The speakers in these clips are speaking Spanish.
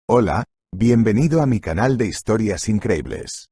Hola, bienvenido a mi canal de historias increíbles.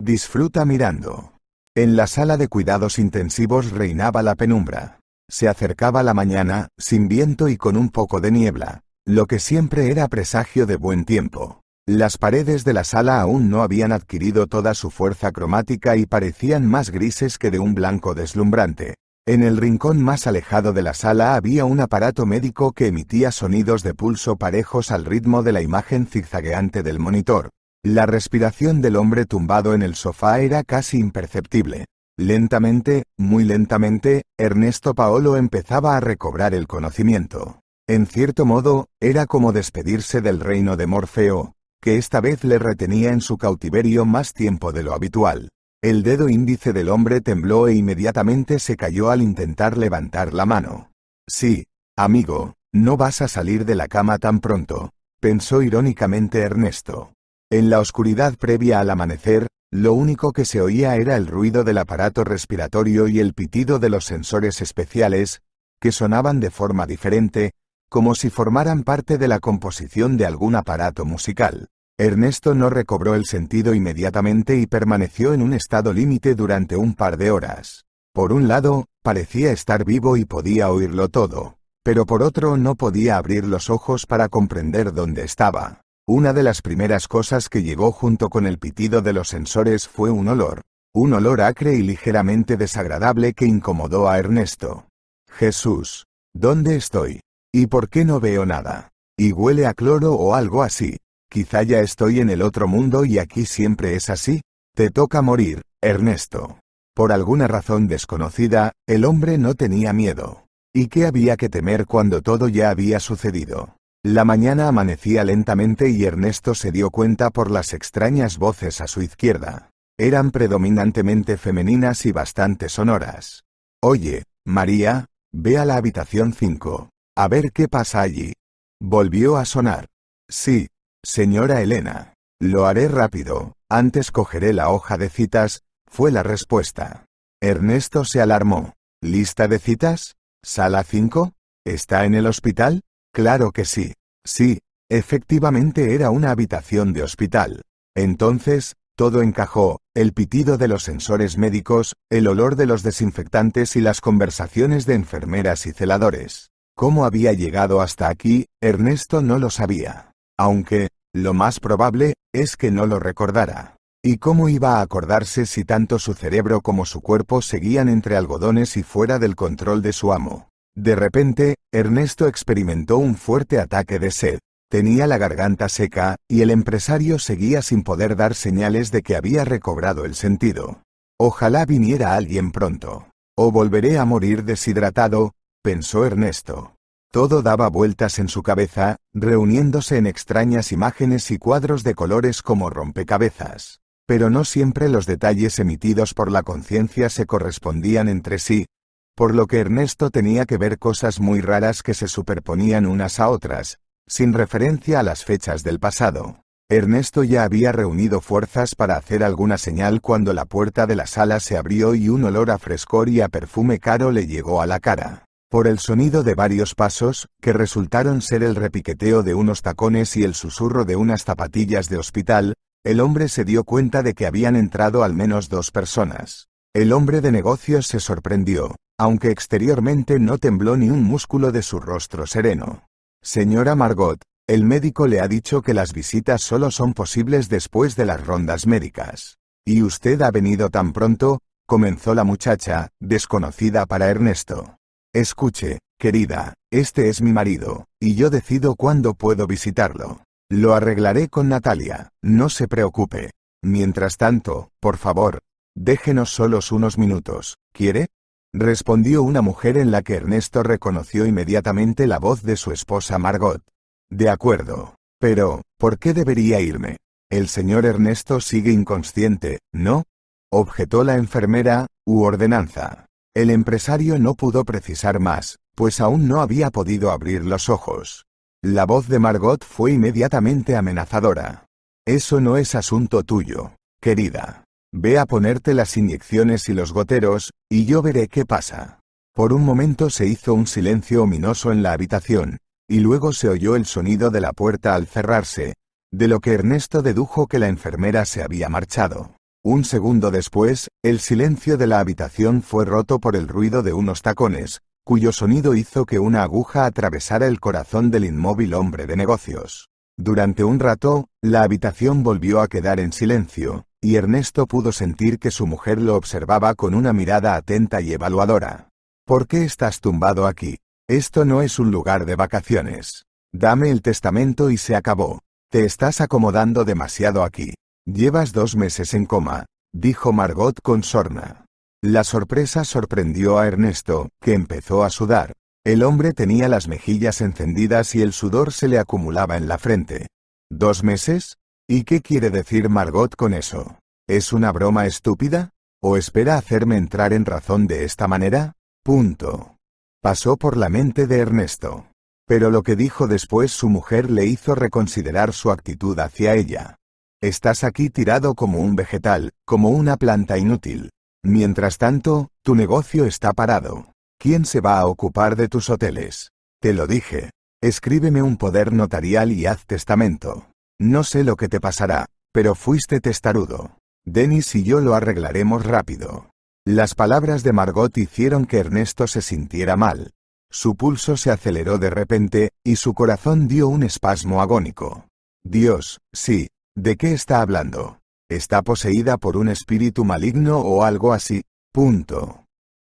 Disfruta mirando. En la sala de cuidados intensivos reinaba la penumbra. Se acercaba la mañana, sin viento y con un poco de niebla, lo que siempre era presagio de buen tiempo. Las paredes de la sala aún no habían adquirido toda su fuerza cromática y parecían más grises que de un blanco deslumbrante. En el rincón más alejado de la sala había un aparato médico que emitía sonidos de pulso parejos al ritmo de la imagen zigzagueante del monitor. La respiración del hombre tumbado en el sofá era casi imperceptible. Lentamente, muy lentamente, Ernesto Paolo empezaba a recobrar el conocimiento. En cierto modo, era como despedirse del reino de Morfeo, que esta vez le retenía en su cautiverio más tiempo de lo habitual. El dedo índice del hombre tembló e inmediatamente se cayó al intentar levantar la mano. Sí, amigo, no vas a salir de la cama tan pronto, pensó irónicamente Ernesto. En la oscuridad previa al amanecer, lo único que se oía era el ruido del aparato respiratorio y el pitido de los sensores especiales, que sonaban de forma diferente, como si formaran parte de la composición de algún aparato musical. Ernesto no recobró el sentido inmediatamente y permaneció en un estado límite durante un par de horas. Por un lado, parecía estar vivo y podía oírlo todo, pero por otro no podía abrir los ojos para comprender dónde estaba. Una de las primeras cosas que llegó junto con el pitido de los sensores fue un olor acre y ligeramente desagradable que incomodó a Ernesto. Jesús, ¿dónde estoy? ¿Y por qué no veo nada? ¿Y huele a cloro o algo así? Quizá ya estoy en el otro mundo y aquí siempre es así. Te toca morir, Ernesto. Por alguna razón desconocida, el hombre no tenía miedo. ¿Y qué había que temer cuando todo ya había sucedido? La mañana amanecía lentamente y Ernesto se dio cuenta por las extrañas voces a su izquierda. Eran predominantemente femeninas y bastante sonoras. Oye, María, ve a la habitación 5. A ver qué pasa allí. Volvió a sonar. Sí. Señora Elena, lo haré rápido, antes cogeré la hoja de citas, fue la respuesta. Ernesto se alarmó. ¿Lista de citas? ¿Sala 5? ¿Está en el hospital? Claro que sí. Sí, efectivamente era una habitación de hospital. Entonces, todo encajó, el pitido de los sensores médicos, el olor de los desinfectantes y las conversaciones de enfermeras y celadores. ¿Cómo había llegado hasta aquí? Ernesto no lo sabía. Aunque, lo más probable, es que no lo recordara. ¿Y cómo iba a acordarse si tanto su cerebro como su cuerpo seguían entre algodones y fuera del control de su amo? De repente, Ernesto experimentó un fuerte ataque de sed. Tenía la garganta seca, y el empresario seguía sin poder dar señales de que había recobrado el sentido. Ojalá viniera alguien pronto. O volveré a morir deshidratado, pensó Ernesto. Todo daba vueltas en su cabeza, reuniéndose en extrañas imágenes y cuadros de colores como rompecabezas. Pero no siempre los detalles emitidos por la conciencia se correspondían entre sí, por lo que Ernesto tenía que ver cosas muy raras que se superponían unas a otras, sin referencia a las fechas del pasado. Ernesto ya había reunido fuerzas para hacer alguna señal cuando la puerta de la sala se abrió y un olor a frescor y a perfume caro le llegó a la cara. Por el sonido de varios pasos, que resultaron ser el repiqueteo de unos tacones y el susurro de unas zapatillas de hospital, el hombre se dio cuenta de que habían entrado al menos 2 personas. El hombre de negocios se sorprendió, aunque exteriormente no tembló ni un músculo de su rostro sereno. Señora Margot, el médico le ha dicho que las visitas solo son posibles después de las rondas médicas. ¿Y usted ha venido tan pronto? Comenzó la muchacha, desconocida para Ernesto. Escuche, querida, este es mi marido, y yo decido cuándo puedo visitarlo. Lo arreglaré con Natalia, no se preocupe. Mientras tanto, por favor, déjenos solos unos minutos, ¿quiere? Respondió una mujer en la que Ernesto reconoció inmediatamente la voz de su esposa Margot. De acuerdo. Pero, ¿por qué debería irme? El señor Ernesto sigue inconsciente, ¿no? Objetó la enfermera, ordenanza. El empresario no pudo precisar más, pues aún no había podido abrir los ojos. La voz de Margot fue inmediatamente amenazadora. Eso no es asunto tuyo, querida. Ve a ponerte las inyecciones y los goteros, y yo veré qué pasa. Por un momento se hizo un silencio ominoso en la habitación, y luego se oyó el sonido de la puerta al cerrarse, de lo que Ernesto dedujo que la enfermera se había marchado. Un segundo después, el silencio de la habitación fue roto por el ruido de unos tacones, cuyo sonido hizo que una aguja atravesara el corazón del inmóvil hombre de negocios. Durante un rato, la habitación volvió a quedar en silencio, y Ernesto pudo sentir que su mujer lo observaba con una mirada atenta y evaluadora. ¿Por qué estás tumbado aquí? Esto no es un lugar de vacaciones. Dame el testamento y se acabó. Te estás acomodando demasiado aquí. Llevas 2 meses en coma, dijo Margot con sorna. La sorpresa sorprendió a Ernesto, que empezó a sudar. El hombre tenía las mejillas encendidas y el sudor se le acumulaba en la frente. ¿2 meses? ¿Y qué quiere decir Margot con eso? ¿Es una broma estúpida? ¿O espera hacerme entrar en razón de esta manera? Punto. Pasó por la mente de Ernesto. Pero lo que dijo después su mujer le hizo reconsiderar su actitud hacia ella. Estás aquí tirado como un vegetal, como una planta inútil. Mientras tanto, tu negocio está parado. ¿Quién se va a ocupar de tus hoteles? Te lo dije. Escríbeme un poder notarial y haz testamento. No sé lo que te pasará, pero fuiste testarudo. Dennis y yo lo arreglaremos rápido. Las palabras de Margot hicieron que Ernesto se sintiera mal. Su pulso se aceleró de repente, y su corazón dio un espasmo agónico. Dios, sí, ¿de qué está hablando? ¿Está poseída por un espíritu maligno o algo así? Punto.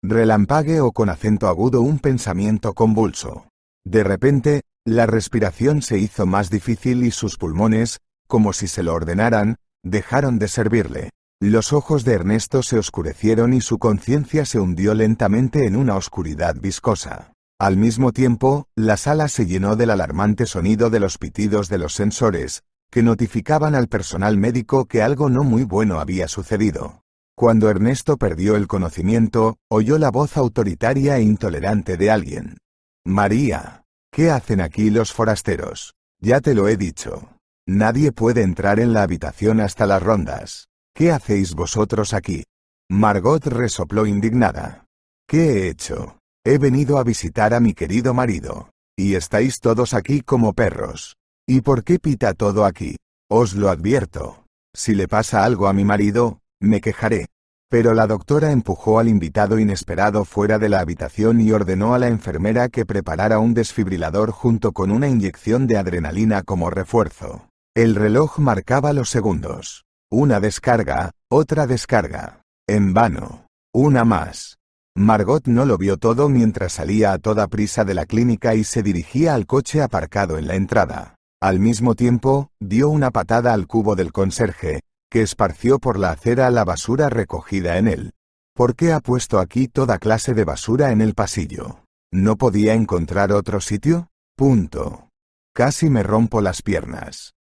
Relampagueó con acento agudo un pensamiento convulso. De repente, la respiración se hizo más difícil y sus pulmones, como si se lo ordenaran, dejaron de servirle. Los ojos de Ernesto se oscurecieron y su conciencia se hundió lentamente en una oscuridad viscosa. Al mismo tiempo, la sala se llenó del alarmante sonido de los pitidos de los sensores, que notificaban al personal médico que algo no muy bueno había sucedido. Cuando Ernesto perdió el conocimiento, oyó la voz autoritaria e intolerante de alguien. María, ¿qué hacen aquí los forasteros? Ya te lo he dicho. Nadie puede entrar en la habitación hasta las rondas. ¿Qué hacéis vosotros aquí? Margot resopló indignada. ¿Qué he hecho? He venido a visitar a mi querido marido. Y estáis todos aquí como perros. ¿Y por qué pita todo aquí? Os lo advierto. Si le pasa algo a mi marido, me quejaré. Pero la doctora empujó al invitado inesperado fuera de la habitación y ordenó a la enfermera que preparara un desfibrilador junto con una inyección de adrenalina como refuerzo. El reloj marcaba los segundos. Una descarga, otra descarga. En vano. Una más. Margot no lo vio todo mientras salía a toda prisa de la clínica y se dirigía al coche aparcado en la entrada. Al mismo tiempo, dio una patada al cubo del conserje, que esparció por la acera la basura recogida en él. ¿Por qué ha puesto aquí toda clase de basura en el pasillo? ¿No podía encontrar otro sitio? Punto. Casi me rompo las piernas.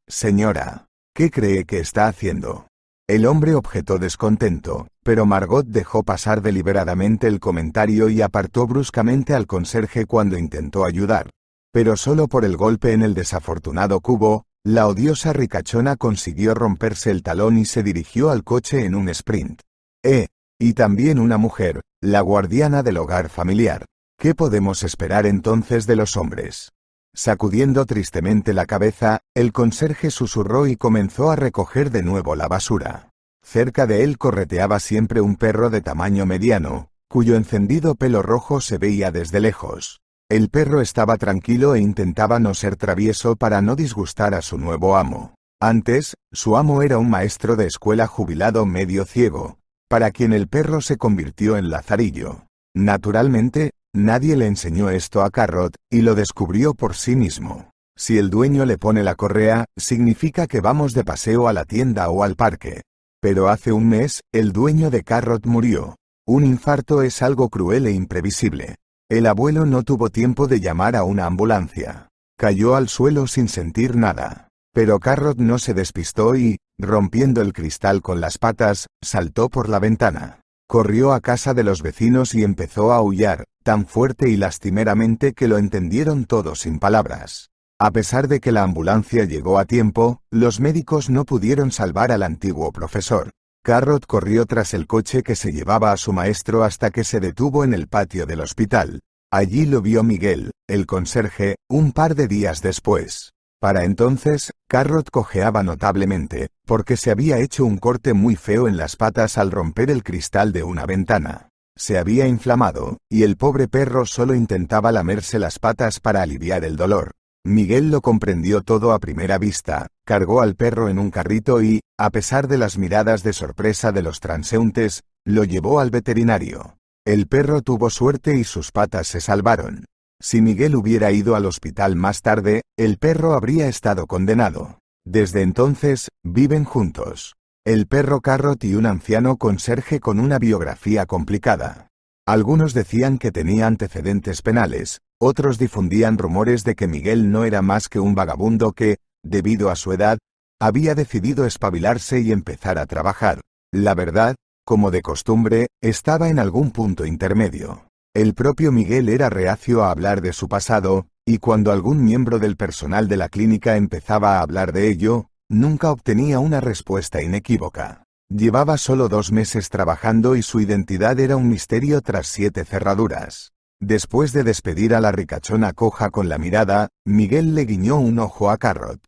Señora, ¿qué cree que está haciendo? El hombre objetó descontento, pero Margot dejó pasar deliberadamente el comentario y apartó bruscamente al conserje cuando intentó ayudar. Pero solo por el golpe en el desafortunado cubo, la odiosa ricachona consiguió romperse el talón y se dirigió al coche en un sprint. Y también una mujer, la guardiana del hogar familiar. ¿Qué podemos esperar entonces de los hombres? Sacudiendo tristemente la cabeza, el conserje susurró y comenzó a recoger de nuevo la basura. Cerca de él correteaba siempre un perro de tamaño mediano, cuyo encendido pelo rojo se veía desde lejos. El perro estaba tranquilo e intentaba no ser travieso para no disgustar a su nuevo amo. Antes, su amo era un maestro de escuela jubilado medio ciego, para quien el perro se convirtió en lazarillo. Naturalmente, nadie le enseñó esto a Carrot, y lo descubrió por sí mismo. Si el dueño le pone la correa, significa que vamos de paseo a la tienda o al parque. Pero hace un mes, el dueño de Carrot murió. Un infarto es algo cruel e imprevisible. El abuelo no tuvo tiempo de llamar a una ambulancia. Cayó al suelo sin sentir nada. Pero Carrot no se despistó y, rompiendo el cristal con las patas, saltó por la ventana. Corrió a casa de los vecinos y empezó a aullar, tan fuerte y lastimeramente que lo entendieron todos sin palabras. A pesar de que la ambulancia llegó a tiempo, los médicos no pudieron salvar al antiguo profesor. Carrot corrió tras el coche que se llevaba a su maestro hasta que se detuvo en el patio del hospital. Allí lo vio Miguel, el conserje, un par de días después. Para entonces, Carrot cojeaba notablemente, porque se había hecho un corte muy feo en las patas al romper el cristal de una ventana. Se había inflamado, y el pobre perro solo intentaba lamerse las patas para aliviar el dolor. Miguel lo comprendió todo a primera vista, cargó al perro en un carrito y, a pesar de las miradas de sorpresa de los transeúntes, lo llevó al veterinario. El perro tuvo suerte y sus patas se salvaron. Si Miguel hubiera ido al hospital más tarde, el perro habría estado condenado. Desde entonces, viven juntos. El perro Carrot y un anciano conserje con una biografía complicada. Algunos decían que tenía antecedentes penales, otros difundían rumores de que Miguel no era más que un vagabundo que, debido a su edad, había decidido espabilarse y empezar a trabajar. La verdad, como de costumbre, estaba en algún punto intermedio. El propio Miguel era reacio a hablar de su pasado, y cuando algún miembro del personal de la clínica empezaba a hablar de ello, nunca obtenía una respuesta inequívoca. Llevaba solo 2 meses trabajando y su identidad era un misterio tras 7 cerraduras. Después de despedir a la ricachona coja con la mirada, Miguel le guiñó un ojo a Carrot.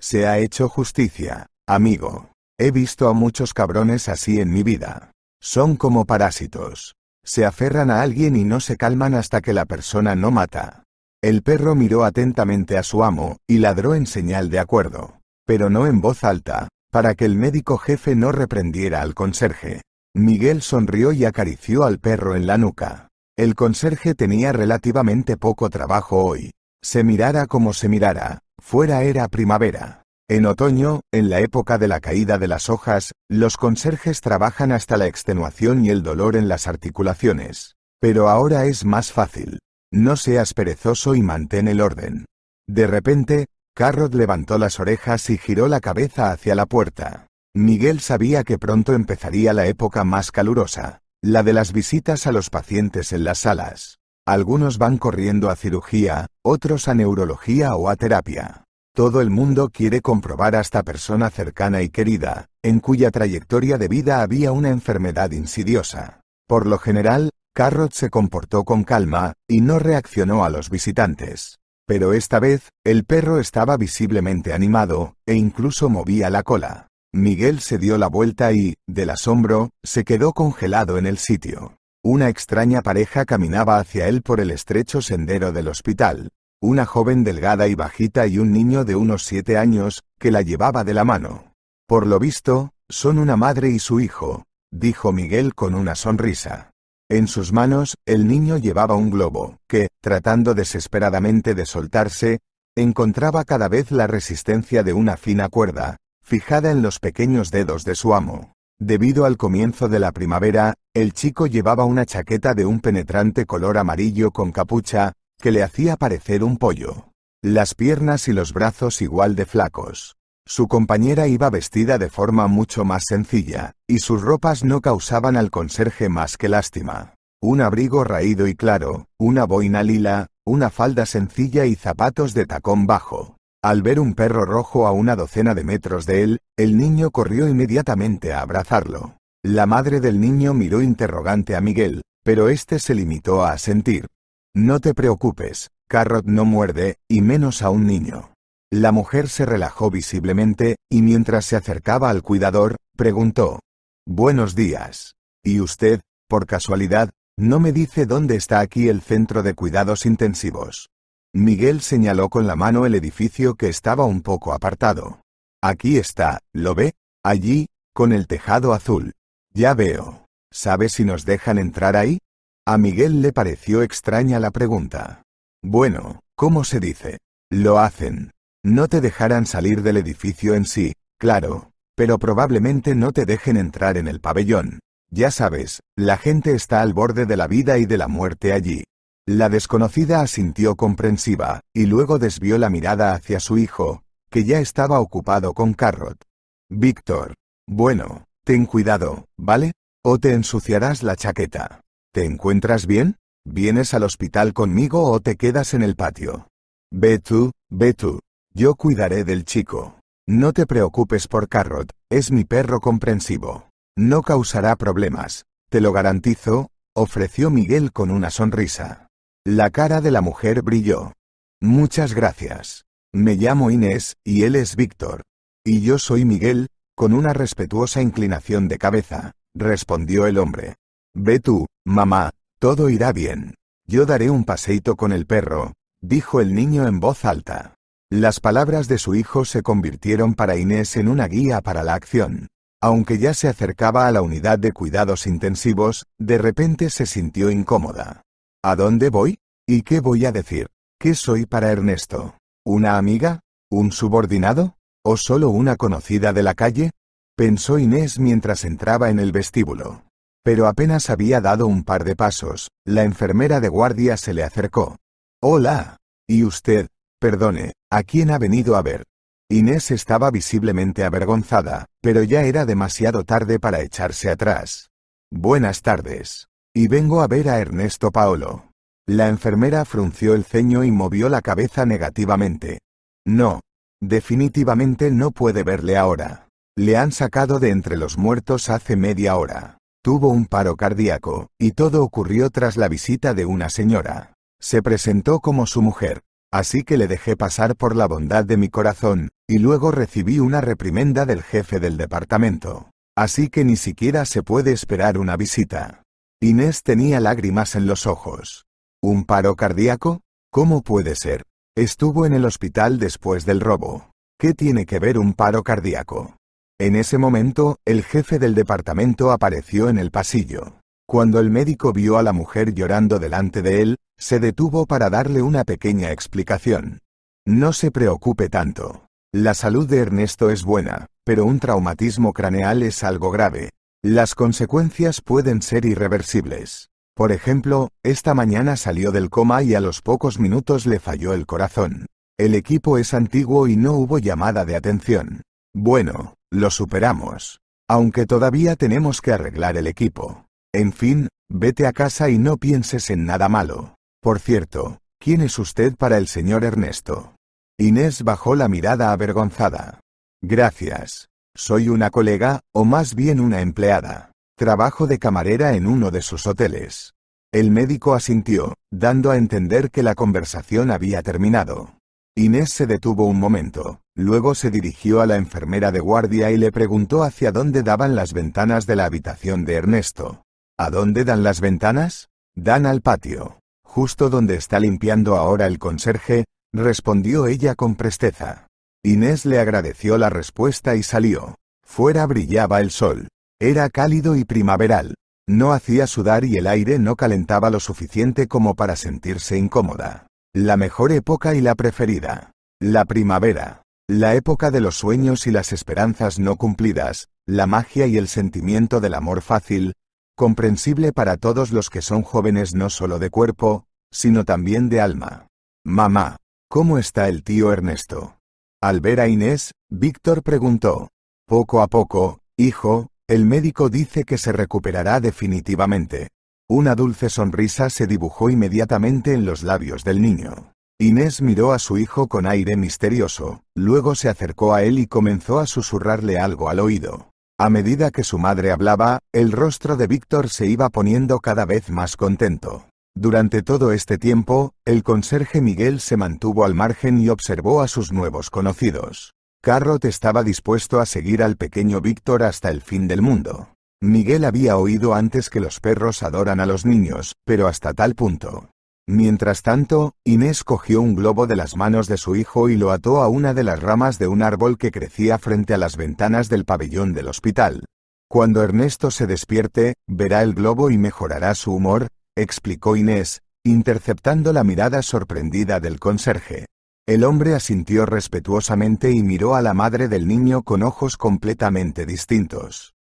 Se ha hecho justicia, amigo. He visto a muchos cabrones así en mi vida. Son como parásitos. Se aferran a alguien y no se calman hasta que la persona no mata. El perro miró atentamente a su amo, y ladró en señal de acuerdo. Pero no en voz alta, para que el médico jefe no reprendiera al conserje. Miguel sonrió y acarició al perro en la nuca. El conserje tenía relativamente poco trabajo hoy. Se mirara como se mirara, fuera era primavera. En otoño, en la época de la caída de las hojas, los conserjes trabajan hasta la extenuación y el dolor en las articulaciones. Pero ahora es más fácil. No seas perezoso y mantén el orden. De repente, Carrot levantó las orejas y giró la cabeza hacia la puerta. Miguel sabía que pronto empezaría la época más calurosa, la de las visitas a los pacientes en las salas. Algunos van corriendo a cirugía, otros a neurología o a terapia. Todo el mundo quiere comprobar a esta persona cercana y querida, en cuya trayectoria de vida había una enfermedad insidiosa. Por lo general, Carrot se comportó con calma, y no reaccionó a los visitantes. Pero esta vez, el perro estaba visiblemente animado, e incluso movía la cola. Miguel se dio la vuelta y, del asombro, se quedó congelado en el sitio. Una extraña pareja caminaba hacia él por el estrecho sendero del hospital. Una joven delgada y bajita y un niño de unos 7 años, que la llevaba de la mano. Por lo visto, son una madre y su hijo, dijo Miguel con una sonrisa. En sus manos, el niño llevaba un globo, que, tratando desesperadamente de soltarse, encontraba cada vez la resistencia de una fina cuerda, fijada en los pequeños dedos de su amo. Debido al comienzo de la primavera, el chico llevaba una chaqueta de un penetrante color amarillo con capucha, que le hacía parecer un pollo. Las piernas y los brazos igual de flacos. Su compañera iba vestida de forma mucho más sencilla, y sus ropas no causaban al conserje más que lástima. Un abrigo raído y claro, una boina lila, una falda sencilla y zapatos de tacón bajo. Al ver un perro rojo a una docena de metros de él, el niño corrió inmediatamente a abrazarlo. La madre del niño miró interrogante a Miguel, pero este se limitó a asentir. No te preocupes, Carrot no muerde, y menos a un niño. La mujer se relajó visiblemente, y mientras se acercaba al cuidador, preguntó. Buenos días. ¿Y usted, por casualidad, no me dice dónde está aquí el centro de cuidados intensivos? Miguel señaló con la mano el edificio que estaba un poco apartado. Aquí está, ¿lo ve? Allí, con el tejado azul. Ya veo. ¿Sabe si nos dejan entrar ahí? A Miguel le pareció extraña la pregunta. Bueno, ¿cómo se dice? Lo hacen. No te dejarán salir del edificio en sí, claro, pero probablemente no te dejen entrar en el pabellón. Ya sabes, la gente está al borde de la vida y de la muerte allí. La desconocida asintió comprensiva, y luego desvió la mirada hacia su hijo, que ya estaba ocupado con Carrot. Víctor. Bueno, ten cuidado, ¿vale? O te ensuciarás la chaqueta. ¿Te encuentras bien? ¿Vienes al hospital conmigo o te quedas en el patio? Ve tú, ve tú. Yo cuidaré del chico. No te preocupes por Carrot, es mi perro comprensivo. No causará problemas, te lo garantizo, ofreció Miguel con una sonrisa. La cara de la mujer brilló. Muchas gracias. Me llamo Inés, y él es Víctor. Y yo soy Miguel, con una respetuosa inclinación de cabeza, respondió el hombre. Ve tú, mamá, todo irá bien. Yo daré un paseíto con el perro, dijo el niño en voz alta. Las palabras de su hijo se convirtieron para Inés en una guía para la acción. Aunque ya se acercaba a la unidad de cuidados intensivos, de repente se sintió incómoda. ¿A dónde voy? ¿Y qué voy a decir? ¿Qué soy para Ernesto? ¿Una amiga? ¿Un subordinado? ¿O solo una conocida de la calle? Pensó Inés mientras entraba en el vestíbulo. Pero apenas había dado un par de pasos, la enfermera de guardia se le acercó. Hola. ¿Y usted? Perdone, ¿a quién ha venido a ver? Inés estaba visiblemente avergonzada, pero ya era demasiado tarde para echarse atrás. Buenas tardes. Y vengo a ver a Ernesto Paolo. La enfermera frunció el ceño y movió la cabeza negativamente. No. Definitivamente no puede verle ahora. Le han sacado de entre los muertos hace media hora. Tuvo un paro cardíaco, y todo ocurrió tras la visita de una señora. Se presentó como su mujer. Así que le dejé pasar por la bondad de mi corazón, y luego recibí una reprimenda del jefe del departamento. Así que ni siquiera se puede esperar una visita. Inés tenía lágrimas en los ojos. ¿Un paro cardíaco? ¿Cómo puede ser? Estuvo en el hospital después del robo. ¿Qué tiene que ver un paro cardíaco? En ese momento, el jefe del departamento apareció en el pasillo. Cuando el médico vio a la mujer llorando delante de él, se detuvo para darle una pequeña explicación. No se preocupe tanto. La salud de Ernesto es buena, pero un traumatismo craneal es algo grave. Las consecuencias pueden ser irreversibles. Por ejemplo, esta mañana salió del coma y a los pocos minutos le falló el corazón. El equipo es antiguo y no hubo llamada de atención. Bueno, lo superamos. Aunque todavía tenemos que arreglar el equipo. En fin, vete a casa y no pienses en nada malo. Por cierto, ¿quién es usted para el señor Ernesto? Inés bajó la mirada avergonzada. Gracias. Soy una colega, o más bien una empleada. Trabajo de camarera en uno de sus hoteles. El médico asintió, dando a entender que la conversación había terminado. Inés se detuvo un momento, luego se dirigió a la enfermera de guardia y le preguntó hacia dónde daban las ventanas de la habitación de Ernesto. ¿A dónde dan las ventanas? Dan al patio. Justo donde está limpiando ahora el conserje, respondió ella con presteza. Inés le agradeció la respuesta y salió. Fuera brillaba el sol. Era cálido y primaveral. No hacía sudar y el aire no calentaba lo suficiente como para sentirse incómoda. La mejor época y la preferida. La primavera. La época de los sueños y las esperanzas no cumplidas, la magia y el sentimiento del amor fácil, comprensible para todos los que son jóvenes no solo de cuerpo, sino también de alma. Mamá, ¿cómo está el tío Ernesto? Al ver a Inés, Víctor preguntó. Poco a poco, hijo, el médico dice que se recuperará definitivamente. Una dulce sonrisa se dibujó inmediatamente en los labios del niño. Inés miró a su hijo con aire misterioso, luego se acercó a él y comenzó a susurrarle algo al oído. A medida que su madre hablaba, el rostro de Víctor se iba poniendo cada vez más contento. Durante todo este tiempo, el conserje Miguel se mantuvo al margen y observó a sus nuevos conocidos. Carrot estaba dispuesto a seguir al pequeño Víctor hasta el fin del mundo. Miguel había oído antes que los perros adoran a los niños, pero hasta tal punto. Mientras tanto, Inés cogió un globo de las manos de su hijo y lo ató a una de las ramas de un árbol que crecía frente a las ventanas del pabellón del hospital. Cuando Ernesto se despierte, verá el globo y mejorará su humor, explicó Inés, interceptando la mirada sorprendida del conserje. El hombre asintió respetuosamente y miró a la madre del niño con ojos completamente distintos.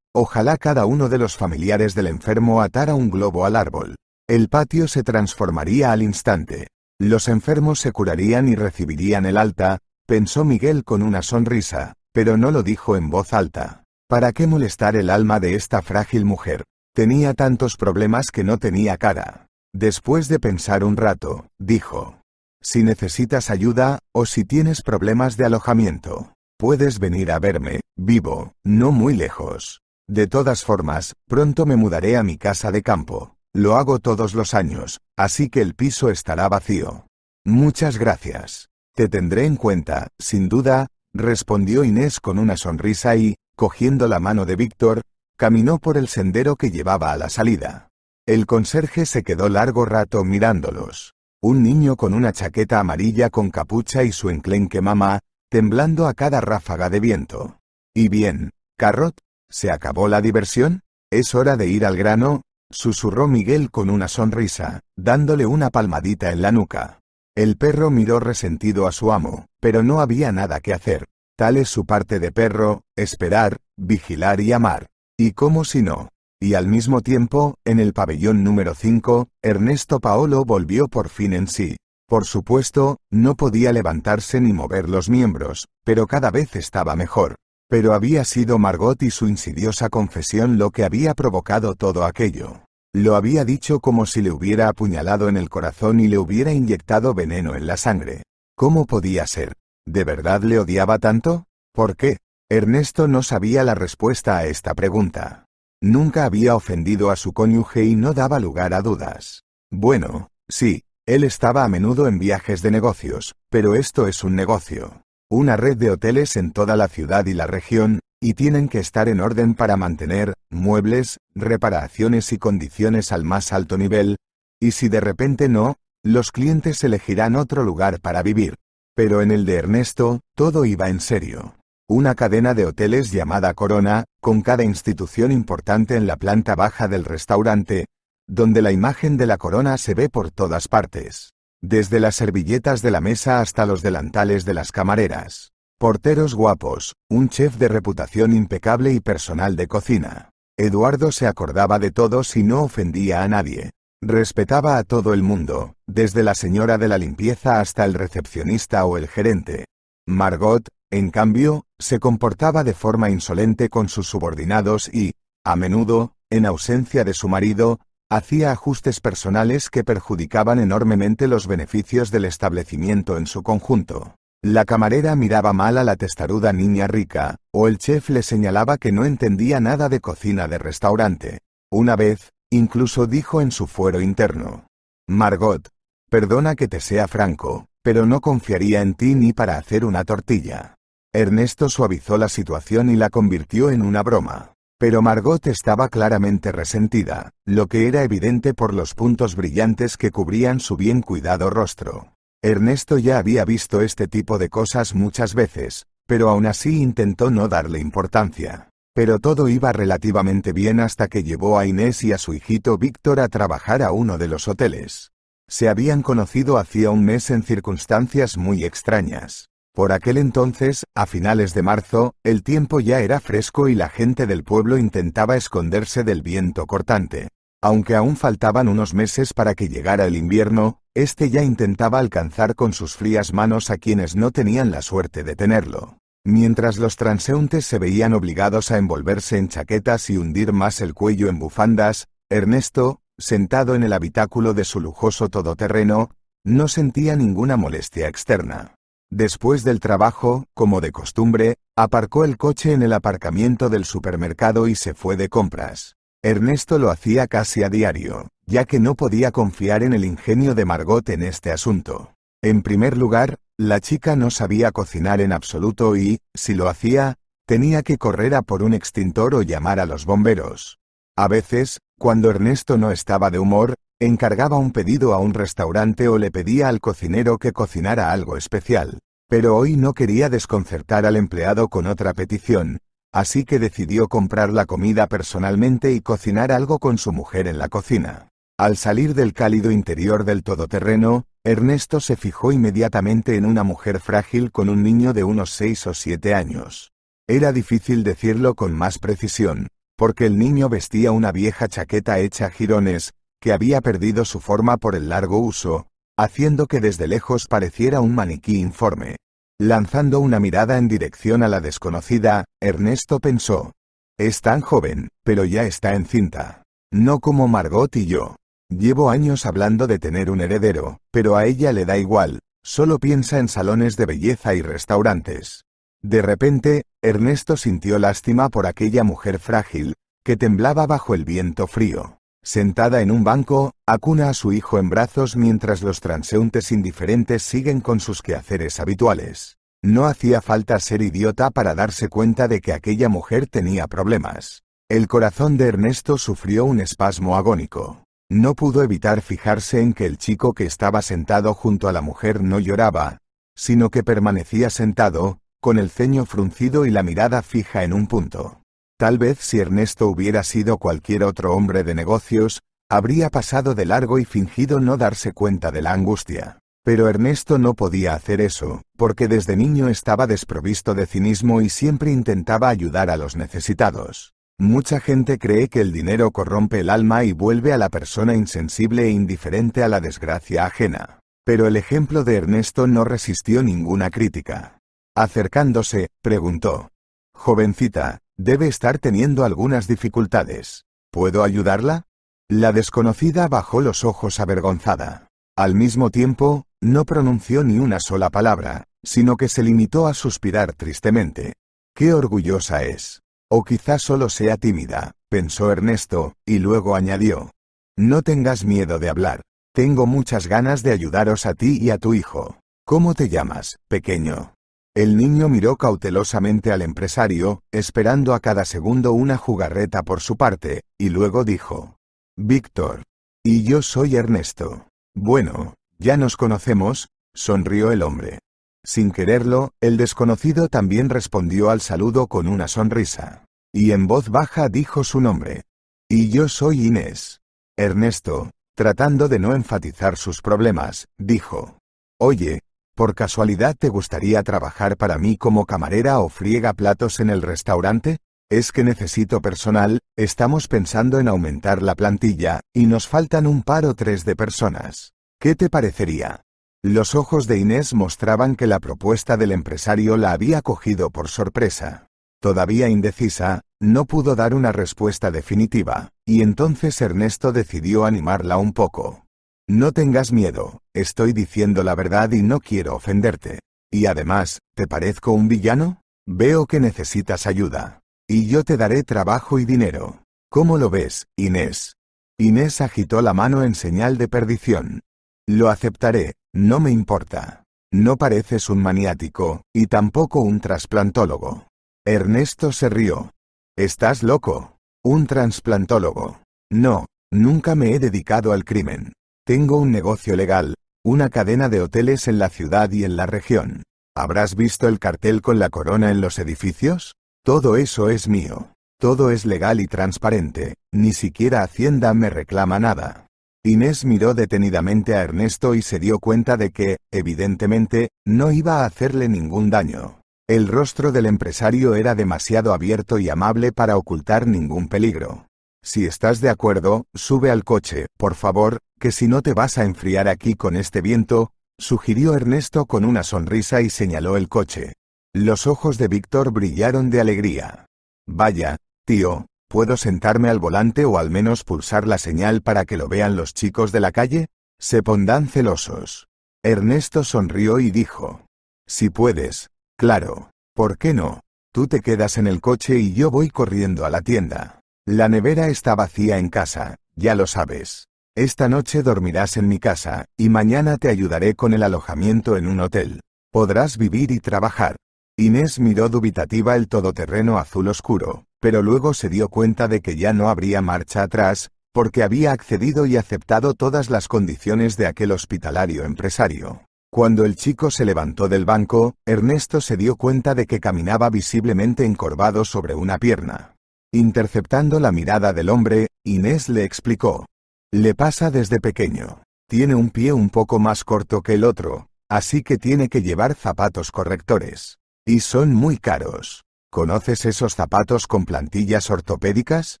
Ojalá cada uno de los familiares del enfermo atara un globo al árbol. El patio se transformaría al instante. Los enfermos se curarían y recibirían el alta, pensó Miguel con una sonrisa, pero no lo dijo en voz alta. ¿Para qué molestar el alma de esta frágil mujer? Tenía tantos problemas que no tenía cara. Después de pensar un rato, dijo. Si necesitas ayuda, o si tienes problemas de alojamiento, puedes venir a verme, vivo, no muy lejos. De todas formas, pronto me mudaré a mi casa de campo. Lo hago todos los años, así que el piso estará vacío. Muchas gracias. Te tendré en cuenta, sin duda, respondió Inés con una sonrisa y, cogiendo la mano de Víctor, caminó por el sendero que llevaba a la salida. El conserje se quedó largo rato mirándolos. Un niño con una chaqueta amarilla con capucha y su enclenque mamá, temblando a cada ráfaga de viento. ¿Y bien, Carrot? ¿Se acabó la diversión? Es hora de ir al grano, susurró Miguel con una sonrisa, dándole una palmadita en la nuca. El perro miró resentido a su amo, pero no había nada que hacer. Tal es su parte de perro, esperar, vigilar y amar. ¿Y cómo si no? Y al mismo tiempo, en el pabellón número 5, Ernesto Paolo volvió por fin en sí. Por supuesto, no podía levantarse ni mover los miembros, pero cada vez estaba mejor. Pero había sido Margot y su insidiosa confesión lo que había provocado todo aquello. Lo había dicho como si le hubiera apuñalado en el corazón y le hubiera inyectado veneno en la sangre. ¿Cómo podía ser? ¿De verdad le odiaba tanto? ¿Por qué? Ernesto no sabía la respuesta a esta pregunta. Nunca había ofendido a su cónyuge y no daba lugar a dudas. Bueno, sí, él estaba a menudo en viajes de negocios, pero esto es un negocio. Una red de hoteles en toda la ciudad y la región, y tienen que estar en orden para mantener muebles, reparaciones y condiciones al más alto nivel, y si de repente no, los clientes elegirán otro lugar para vivir. Pero en el de Ernesto, todo iba en serio. Una cadena de hoteles llamada Corona, con cada institución importante en la planta baja del restaurante, donde la imagen de la corona se ve por todas partes. Desde las servilletas de la mesa hasta los delantales de las camareras. Porteros guapos, un chef de reputación impecable y personal de cocina. Eduardo se acordaba de todos y no ofendía a nadie. Respetaba a todo el mundo, desde la señora de la limpieza hasta el recepcionista o el gerente. Margot, en cambio, se comportaba de forma insolente con sus subordinados y, a menudo, en ausencia de su marido, hacía ajustes personales que perjudicaban enormemente los beneficios del establecimiento en su conjunto. La camarera miraba mal a la testaruda niña rica, o el chef le señalaba que no entendía nada de cocina de restaurante. Una vez, incluso dijo en su fuero interno: Margot, perdona que te sea franco, pero no confiaría en ti ni para hacer una tortilla. Ernesto suavizó la situación y la convirtió en una broma. Pero Margot estaba claramente resentida, lo que era evidente por los puntos brillantes que cubrían su bien cuidado rostro. Ernesto ya había visto este tipo de cosas muchas veces, pero aún así intentó no darle importancia. Pero todo iba relativamente bien hasta que llevó a Inés y a su hijito Víctor a trabajar a uno de los hoteles. Se habían conocido hacía un mes en circunstancias muy extrañas. Por aquel entonces, a finales de marzo, el tiempo ya era fresco y la gente del pueblo intentaba esconderse del viento cortante. Aunque aún faltaban unos meses para que llegara el invierno, este ya intentaba alcanzar con sus frías manos a quienes no tenían la suerte de tenerlo. Mientras los transeúntes se veían obligados a envolverse en chaquetas y hundir más el cuello en bufandas, Ernesto, sentado en el habitáculo de su lujoso todoterreno, no sentía ninguna molestia externa. Después del trabajo, como de costumbre, aparcó el coche en el aparcamiento del supermercado y se fue de compras. Ernesto lo hacía casi a diario, ya que no podía confiar en el ingenio de Margot en este asunto. En primer lugar, la chica no sabía cocinar en absoluto y, si lo hacía, tenía que correr a por un extintor o llamar a los bomberos. A veces, cuando Ernesto no estaba de humor, encargaba un pedido a un restaurante o le pedía al cocinero que cocinara algo especial. Pero hoy no quería desconcertar al empleado con otra petición, así que decidió comprar la comida personalmente y cocinar algo con su mujer en la cocina. Al salir del cálido interior del todoterreno, Ernesto se fijó inmediatamente en una mujer frágil con un niño de unos 6 o 7 años. Era difícil decirlo con más precisión, porque el niño vestía una vieja chaqueta hecha a jirones, que había perdido su forma por el largo uso, haciendo que desde lejos pareciera un maniquí informe. Lanzando una mirada en dirección a la desconocida, Ernesto pensó: es tan joven, pero ya está encinta. No como Margot y yo. Llevo años hablando de tener un heredero, pero a ella le da igual, solo piensa en salones de belleza y restaurantes. De repente, Ernesto sintió lástima por aquella mujer frágil, que temblaba bajo el viento frío. Sentada en un banco, acuna a su hijo en brazos mientras los transeúntes indiferentes siguen con sus quehaceres habituales. No hacía falta ser idiota para darse cuenta de que aquella mujer tenía problemas. El corazón de Ernesto sufrió un espasmo agónico. No pudo evitar fijarse en que el chico que estaba sentado junto a la mujer no lloraba, sino que permanecía sentado, con el ceño fruncido y la mirada fija en un punto. Tal vez si Ernesto hubiera sido cualquier otro hombre de negocios, habría pasado de largo y fingido no darse cuenta de la angustia. Pero Ernesto no podía hacer eso, porque desde niño estaba desprovisto de cinismo y siempre intentaba ayudar a los necesitados. Mucha gente cree que el dinero corrompe el alma y vuelve a la persona insensible e indiferente a la desgracia ajena. Pero el ejemplo de Ernesto no resistió ninguna crítica. Acercándose, preguntó: «Jovencita, debe estar teniendo algunas dificultades. ¿Puedo ayudarla?» La desconocida bajó los ojos avergonzada. Al mismo tiempo, no pronunció ni una sola palabra, sino que se limitó a suspirar tristemente. «Qué orgullosa es. O quizá solo sea tímida», pensó Ernesto, y luego añadió: «No tengas miedo de hablar. Tengo muchas ganas de ayudaros a ti y a tu hijo. ¿Cómo te llamas, pequeño?» El niño miró cautelosamente al empresario, esperando a cada segundo una jugarreta por su parte, y luego dijo: «Víctor. Y yo soy Ernesto». «Bueno, ya nos conocemos», sonrió el hombre. Sin quererlo, el desconocido también respondió al saludo con una sonrisa. Y en voz baja dijo su nombre: «Y yo soy Inés». Ernesto, tratando de no enfatizar sus problemas, dijo: «Oye, ¿por casualidad te gustaría trabajar para mí como camarera o friega platos en el restaurante? Es que necesito personal, estamos pensando en aumentar la plantilla, y nos faltan un par o tres de personas. ¿Qué te parecería?» Los ojos de Inés mostraban que la propuesta del empresario la había cogido por sorpresa. Todavía indecisa, no pudo dar una respuesta definitiva, y entonces Ernesto decidió animarla un poco. «No tengas miedo, estoy diciendo la verdad y no quiero ofenderte. Y además, ¿te parezco un villano? Veo que necesitas ayuda. Y yo te daré trabajo y dinero. ¿Cómo lo ves, Inés?» Inés agitó la mano en señal de perdición. «Lo aceptaré, no me importa. No pareces un maniático, y tampoco un trasplantólogo». Ernesto se rió. «¿Estás loco? ¿Un trasplantólogo? No, nunca me he dedicado al crimen. Tengo un negocio legal, una cadena de hoteles en la ciudad y en la región. ¿Habrás visto el cartel con la corona en los edificios? Todo eso es mío. Todo es legal y transparente, ni siquiera Hacienda me reclama nada». Inés miró detenidamente a Ernesto y se dio cuenta de que, evidentemente, no iba a hacerle ningún daño. El rostro del empresario era demasiado abierto y amable para ocultar ningún peligro. «Si estás de acuerdo, sube al coche, por favor, que si no te vas a enfriar aquí con este viento», sugirió Ernesto con una sonrisa y señaló el coche. Los ojos de Víctor brillaron de alegría. «Vaya, tío, ¿puedo sentarme al volante o al menos pulsar la señal para que lo vean los chicos de la calle? Se pondrán celosos». Ernesto sonrió y dijo: «Si puedes, claro. ¿Por qué no? Tú te quedas en el coche y yo voy corriendo a la tienda. La nevera está vacía en casa, ya lo sabes. Esta noche dormirás en mi casa, y mañana te ayudaré con el alojamiento en un hotel. Podrás vivir y trabajar». Inés miró dubitativa el todoterreno azul oscuro, pero luego se dio cuenta de que ya no habría marcha atrás, porque había accedido y aceptado todas las condiciones de aquel hospitalario empresario. Cuando el chico se levantó del banco, Ernesto se dio cuenta de que caminaba visiblemente encorvado sobre una pierna. Interceptando la mirada del hombre, Inés le explicó: «Le pasa desde pequeño. Tiene un pie un poco más corto que el otro, así que tiene que llevar zapatos correctores. Y son muy caros. ¿Conoces esos zapatos con plantillas ortopédicas?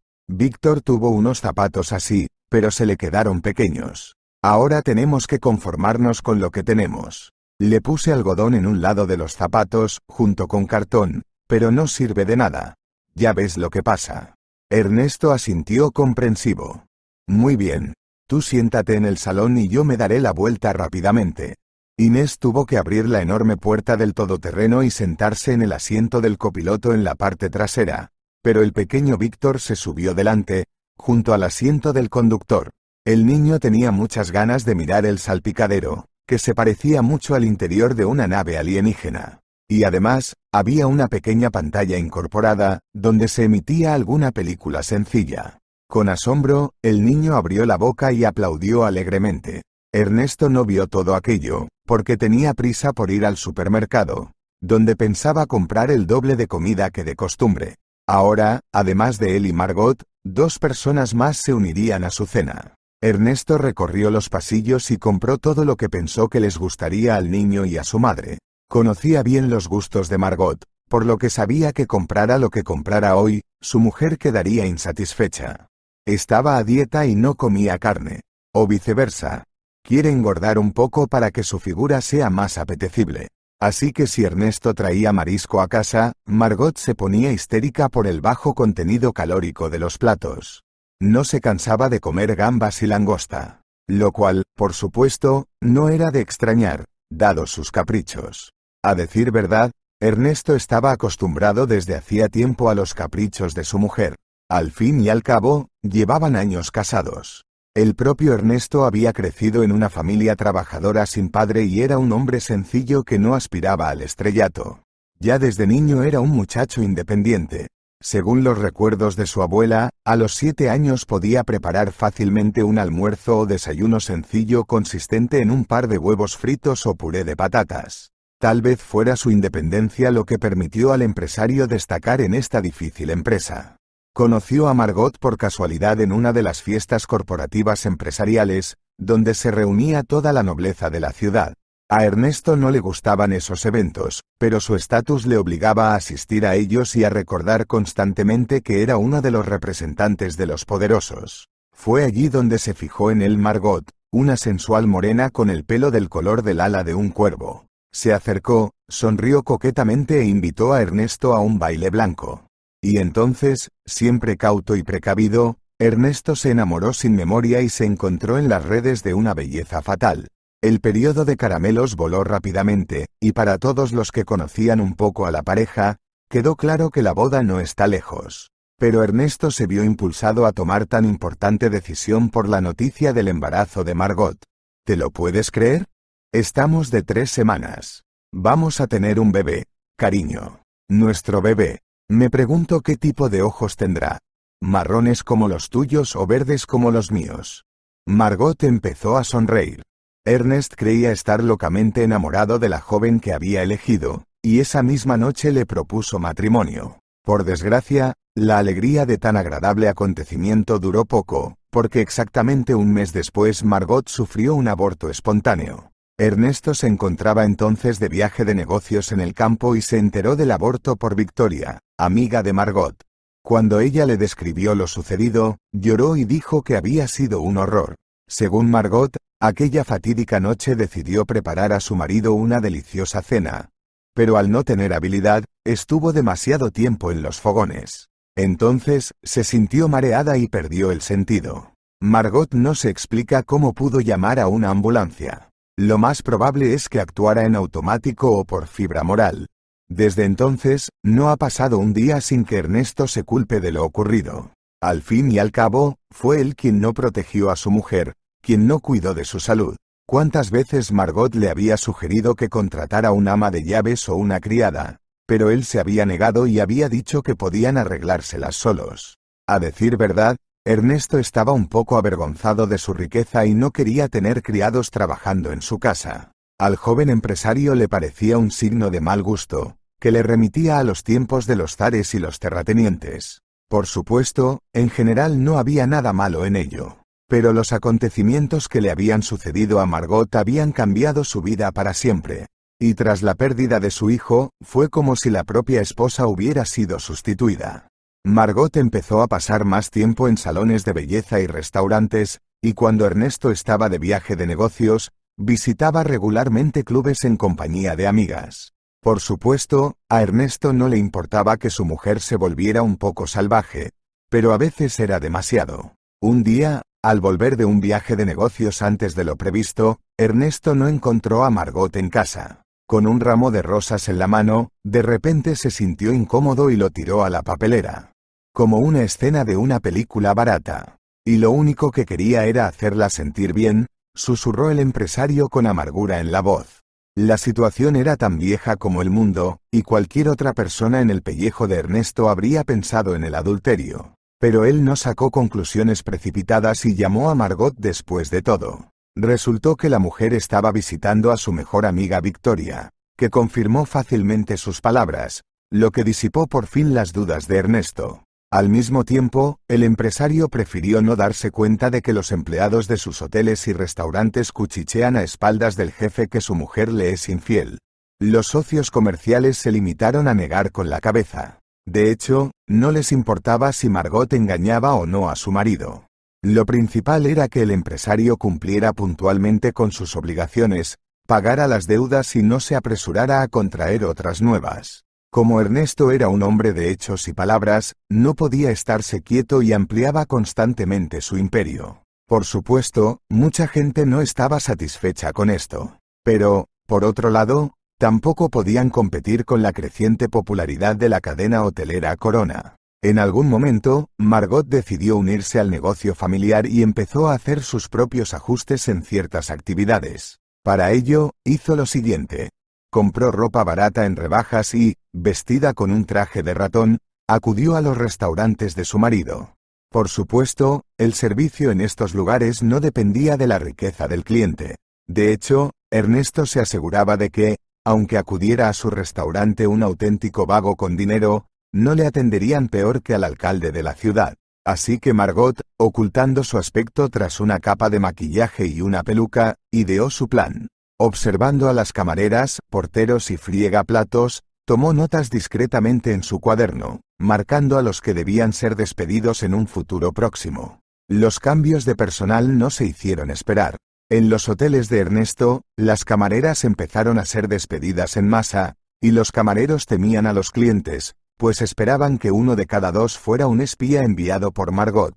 Víctor tuvo unos zapatos así, pero se le quedaron pequeños. Ahora tenemos que conformarnos con lo que tenemos». Le puse algodón en un lado de los zapatos, junto con cartón, pero no sirve de nada. Ya ves lo que pasa. Ernesto asintió comprensivo. «Muy bien. Tú siéntate en el salón y yo me daré la vuelta rápidamente». Inés tuvo que abrir la enorme puerta del todoterreno y sentarse en el asiento del copiloto en la parte trasera, pero el pequeño Víctor se subió delante, junto al asiento del conductor. El niño tenía muchas ganas de mirar el salpicadero, que se parecía mucho al interior de una nave alienígena. Y además, había una pequeña pantalla incorporada, donde se emitía alguna película sencilla. Con asombro, el niño abrió la boca y aplaudió alegremente. Ernesto no vio todo aquello, porque tenía prisa por ir al supermercado, donde pensaba comprar el doble de comida que de costumbre. Ahora, además de él y Margot, 2 personas más se unirían a su cena. Ernesto recorrió los pasillos y compró todo lo que pensó que les gustaría al niño y a su madre. Conocía bien los gustos de Margot, por lo que sabía que comprara lo que comprara hoy, su mujer quedaría insatisfecha. Estaba a dieta y no comía carne. O viceversa. Quiere engordar un poco para que su figura sea más apetecible. Así que si Ernesto traía marisco a casa, Margot se ponía histérica por el bajo contenido calórico de los platos. No se cansaba de comer gambas y langosta. Lo cual, por supuesto, no era de extrañar, dados sus caprichos. A decir verdad, Ernesto estaba acostumbrado desde hacía tiempo a los caprichos de su mujer. Al fin y al cabo, llevaban años casados. El propio Ernesto había crecido en una familia trabajadora sin padre y era un hombre sencillo que no aspiraba al estrellato. Ya desde niño era un muchacho independiente. Según los recuerdos de su abuela, a los 7 años podía preparar fácilmente un almuerzo o desayuno sencillo consistente en un par de huevos fritos o puré de patatas. Tal vez fuera su independencia lo que permitió al empresario destacar en esta difícil empresa. Conoció a Margot por casualidad en una de las fiestas corporativas empresariales, donde se reunía toda la nobleza de la ciudad. A Ernesto no le gustaban esos eventos, pero su estatus le obligaba a asistir a ellos y a recordar constantemente que era uno de los representantes de los poderosos. Fue allí donde se fijó en él Margot, una sensual morena con el pelo del color del ala de un cuervo. Se acercó, sonrió coquetamente e invitó a Ernesto a un baile blanco. Y entonces, siempre cauto y precavido, Ernesto se enamoró sin memoria y se encontró en las redes de una belleza fatal. El periodo de caramelos voló rápidamente, y para todos los que conocían un poco a la pareja, quedó claro que la boda no está lejos. Pero Ernesto se vio impulsado a tomar tan importante decisión por la noticia del embarazo de Margot. ¿Te lo puedes creer? Estamos de 3 semanas. Vamos a tener un bebé, cariño. Nuestro bebé. Me pregunto qué tipo de ojos tendrá. ¿Marrones como los tuyos o verdes como los míos? Margot empezó a sonreír. Ernest creía estar locamente enamorado de la joven que había elegido, y esa misma noche le propuso matrimonio. Por desgracia, la alegría de tan agradable acontecimiento duró poco, porque exactamente un mes después Margot sufrió un aborto espontáneo. Ernesto se encontraba entonces de viaje de negocios en el campo y se enteró del aborto por Victoria, amiga de Margot. Cuando ella le describió lo sucedido, lloró y dijo que había sido un horror. Según Margot, aquella fatídica noche decidió preparar a su marido una deliciosa cena. Pero al no tener habilidad, estuvo demasiado tiempo en los fogones. Entonces, se sintió mareada y perdió el sentido. Margot no se explica cómo pudo llamar a una ambulancia. Lo más probable es que actuara en automático o por fibra moral. Desde entonces, no ha pasado un día sin que Ernesto se culpe de lo ocurrido. Al fin y al cabo, fue él quien no protegió a su mujer, quien no cuidó de su salud. ¿Cuántas veces Margot le había sugerido que contratara un ama de llaves o una criada? Pero él se había negado y había dicho que podían arreglárselas solos. A decir verdad, Ernesto estaba un poco avergonzado de su riqueza y no quería tener criados trabajando en su casa. Al joven empresario le parecía un signo de mal gusto, que le remitía a los tiempos de los zares y los terratenientes. Por supuesto, en general no había nada malo en ello. Pero los acontecimientos que le habían sucedido a Margot habían cambiado su vida para siempre. Y tras la pérdida de su hijo, fue como si la propia esposa hubiera sido sustituida. Margot empezó a pasar más tiempo en salones de belleza y restaurantes, y cuando Ernesto estaba de viaje de negocios, visitaba regularmente clubes en compañía de amigas. Por supuesto, a Ernesto no le importaba que su mujer se volviera un poco salvaje, pero a veces era demasiado. Un día, al volver de un viaje de negocios antes de lo previsto, Ernesto no encontró a Margot en casa. Con un ramo de rosas en la mano, de repente se sintió incómodo y lo tiró a la papelera. como una escena de una película barata. Y lo único que quería era hacerla sentir bien, susurró el empresario con amargura en la voz. La situación era tan vieja como el mundo, y cualquier otra persona en el pellejo de Ernesto habría pensado en el adulterio. Pero él no sacó conclusiones precipitadas y llamó a Margot después de todo. Resultó que la mujer estaba visitando a su mejor amiga Victoria, que confirmó fácilmente sus palabras, lo que disipó por fin las dudas de Ernesto. Al mismo tiempo, el empresario prefirió no darse cuenta de que los empleados de sus hoteles y restaurantes cuchichean a espaldas del jefe que su mujer le es infiel. Los socios comerciales se limitaron a negar con la cabeza. De hecho, no les importaba si Margot engañaba o no a su marido. Lo principal era que el empresario cumpliera puntualmente con sus obligaciones, pagara las deudas y no se apresurara a contraer otras nuevas. Como Ernesto era un hombre de hechos y palabras, no podía estarse quieto y ampliaba constantemente su imperio. Por supuesto, mucha gente no estaba satisfecha con esto. Pero, por otro lado, tampoco podían competir con la creciente popularidad de la cadena hotelera Corona. En algún momento, Margot decidió unirse al negocio familiar y empezó a hacer sus propios ajustes en ciertas actividades. Para ello, hizo lo siguiente. Compró ropa barata en rebajas y, vestida con un traje de ratón, acudió a los restaurantes de su marido. Por supuesto, el servicio en estos lugares no dependía de la riqueza del cliente. De hecho, Ernesto se aseguraba de que, aunque acudiera a su restaurante un auténtico vago con dinero, no le atenderían peor que al alcalde de la ciudad. Así que Margot, ocultando su aspecto tras una capa de maquillaje y una peluca, ideó su plan. Observando a las camareras, porteros y friegaplatos, tomó notas discretamente en su cuaderno, marcando a los que debían ser despedidos en un futuro próximo. Los cambios de personal no se hicieron esperar. En los hoteles de Ernesto, las camareras empezaron a ser despedidas en masa, y los camareros temían a los clientes, pues esperaban que uno de cada dos fuera un espía enviado por Margot.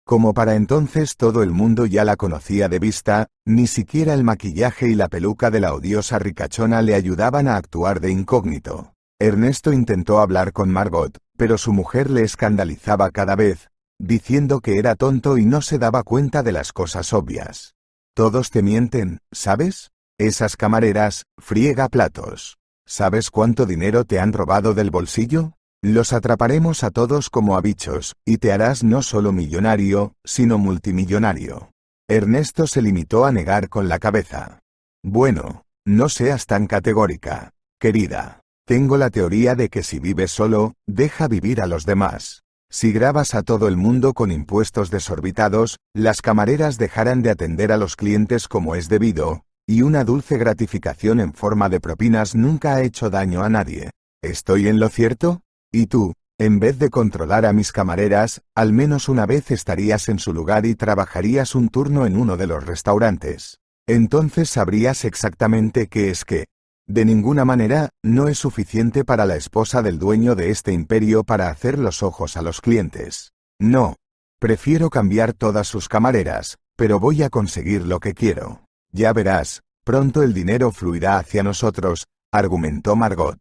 Como para entonces todo el mundo ya la conocía de vista, ni siquiera el maquillaje y la peluca de la odiosa ricachona le ayudaban a actuar de incógnito. Ernesto intentó hablar con Margot, pero su mujer le escandalizaba cada vez, diciendo que era tonto y no se daba cuenta de las cosas obvias. Todos te mienten, ¿sabes? Esas camareras, friega platos. ¿Sabes cuánto dinero te han robado del bolsillo? Los atraparemos a todos como a bichos, y te harás no solo millonario, sino multimillonario. Ernesto se limitó a negar con la cabeza. Bueno, no seas tan categórica, querida. Tengo la teoría de que si vives solo, deja vivir a los demás. Si grabas a todo el mundo con impuestos desorbitados, las camareras dejarán de atender a los clientes como es debido, y una dulce gratificación en forma de propinas nunca ha hecho daño a nadie. ¿Estoy en lo cierto? Y tú, en vez de controlar a mis camareras, al menos una vez estarías en su lugar y trabajarías un turno en uno de los restaurantes. Entonces sabrías exactamente qué es qué. De ninguna manera, no es suficiente para la esposa del dueño de este imperio para hacer los ojos a los clientes. No. Prefiero cambiar todas sus camareras, pero voy a conseguir lo que quiero. Ya verás, pronto el dinero fluirá hacia nosotros, argumentó Margot.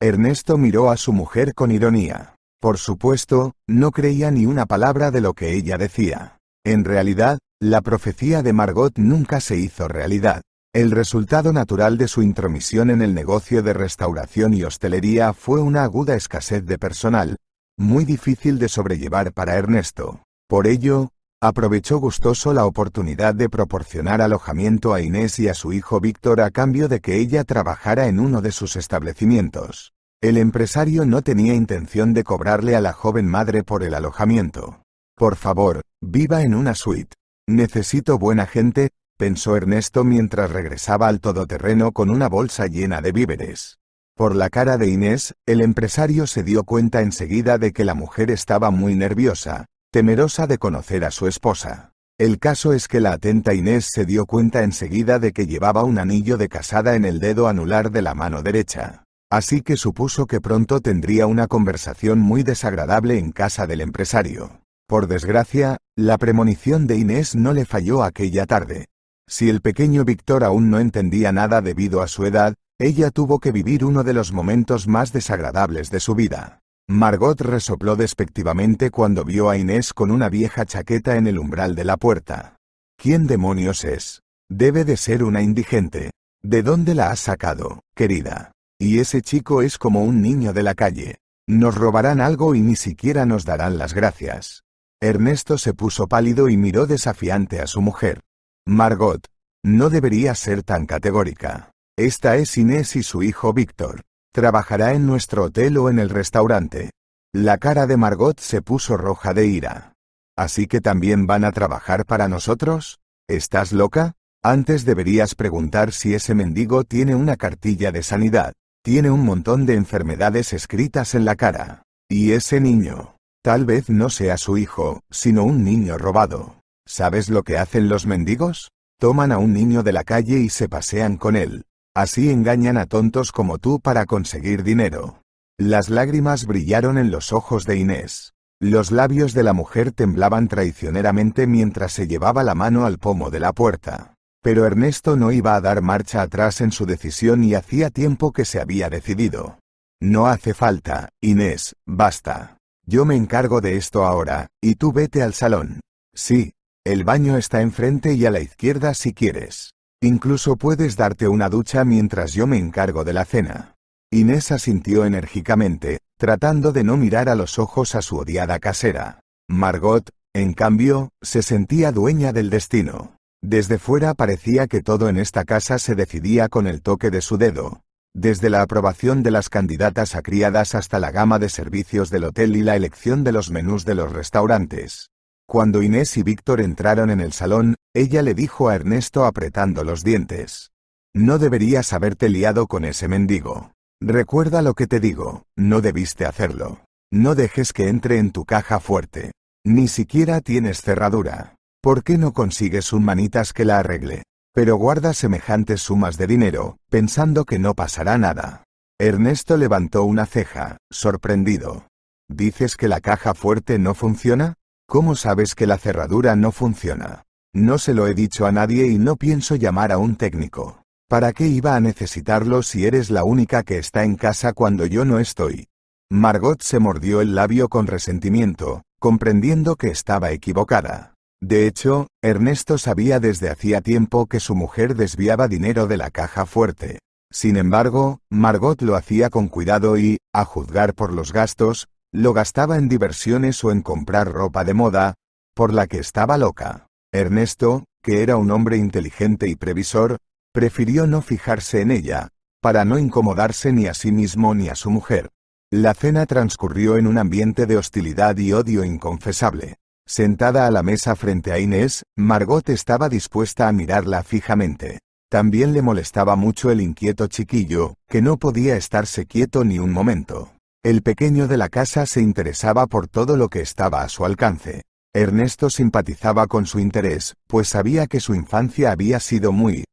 Ernesto miró a su mujer con ironía. Por supuesto, no creía ni una palabra de lo que ella decía. En realidad, la profecía de Margot nunca se hizo realidad. El resultado natural de su intromisión en el negocio de restauración y hostelería fue una aguda escasez de personal, muy difícil de sobrellevar para Ernesto. Por ello, aprovechó gustoso la oportunidad de proporcionar alojamiento a Inés y a su hijo Víctor a cambio de que ella trabajara en uno de sus establecimientos. El empresario no tenía intención de cobrarle a la joven madre por el alojamiento. Por favor, viva en una suite. Necesito buena gente, pensó Ernesto mientras regresaba al todoterreno con una bolsa llena de víveres. Por la cara de Inés, el empresario se dio cuenta enseguida de que la mujer estaba muy nerviosa, temerosa de conocer a su esposa. El caso es que la atenta Inés se dio cuenta enseguida de que llevaba un anillo de casada en el dedo anular de la mano derecha. Así que supuso que pronto tendría una conversación muy desagradable en casa del empresario. Por desgracia, la premonición de Inés no le falló aquella tarde. Si el pequeño Víctor aún no entendía nada debido a su edad, ella tuvo que vivir uno de los momentos más desagradables de su vida. Margot resopló despectivamente cuando vio a Inés con una vieja chaqueta en el umbral de la puerta. ¿Quién demonios es? Debe de ser una indigente. ¿De dónde la has sacado, querida? Y ese chico es como un niño de la calle. Nos robarán algo y ni siquiera nos darán las gracias. Ernesto se puso pálido y miró desafiante a su mujer. Margot, no deberías ser tan categórica. Esta es Inés y su hijo Víctor. Trabajará en nuestro hotel o en el restaurante. La cara de Margot se puso roja de ira. ¿Así que también van a trabajar para nosotros? ¿Estás loca? Antes deberías preguntar si ese mendigo tiene una cartilla de sanidad. Tiene un montón de enfermedades escritas en la cara. Y ese niño, tal vez no sea su hijo, sino un niño robado. ¿Sabes lo que hacen los mendigos? Toman a un niño de la calle y se pasean con él. Así engañan a tontos como tú para conseguir dinero. Las lágrimas brillaron en los ojos de Inés. Los labios de la mujer temblaban traicioneramente mientras se llevaba la mano al pomo de la puerta. Pero Ernesto no iba a dar marcha atrás en su decisión y hacía tiempo que se había decidido. No hace falta, Inés, basta. Yo me encargo de esto ahora, y tú vete al salón. Sí, el baño está enfrente y a la izquierda si quieres. Incluso puedes darte una ducha mientras yo me encargo de la cena. Inés asintió enérgicamente, tratando de no mirar a los ojos a su odiada casera. Margot, en cambio, se sentía dueña del destino. Desde fuera parecía que todo en esta casa se decidía con el toque de su dedo. Desde la aprobación de las candidatas a criadas hasta la gama de servicios del hotel y la elección de los menús de los restaurantes. Cuando Inés y Víctor entraron en el salón, ella le dijo a Ernesto apretando los dientes. No deberías haberte liado con ese mendigo. Recuerda lo que te digo, no debiste hacerlo. No dejes que entre en tu caja fuerte. Ni siquiera tienes cerradura. ¿Por qué no consigues un manitas que la arregle? Pero guarda semejantes sumas de dinero, pensando que no pasará nada. Ernesto levantó una ceja, sorprendido. ¿Dices que la caja fuerte no funciona? ¿Cómo sabes que la cerradura no funciona? No se lo he dicho a nadie y no pienso llamar a un técnico. ¿Para qué iba a necesitarlo si eres la única que está en casa cuando yo no estoy? Margot se mordió el labio con resentimiento, comprendiendo que estaba equivocada. De hecho, Ernesto sabía desde hacía tiempo que su mujer desviaba dinero de la caja fuerte. Sin embargo, Margot lo hacía con cuidado y, a juzgar por los gastos, lo gastaba en diversiones o en comprar ropa de moda, por la que estaba loca. Ernesto, que era un hombre inteligente y previsor, prefirió no fijarse en ella, para no incomodarse ni a sí mismo ni a su mujer. La cena transcurrió en un ambiente de hostilidad y odio inconfesable. Sentada a la mesa frente a Inés, Margot estaba dispuesta a mirarla fijamente. También le molestaba mucho el inquieto chiquillo, que no podía estarse quieto ni un momento. El pequeño de la casa se interesaba por todo lo que estaba a su alcance. Ernesto simpatizaba con su interés, pues sabía que su infancia había sido muy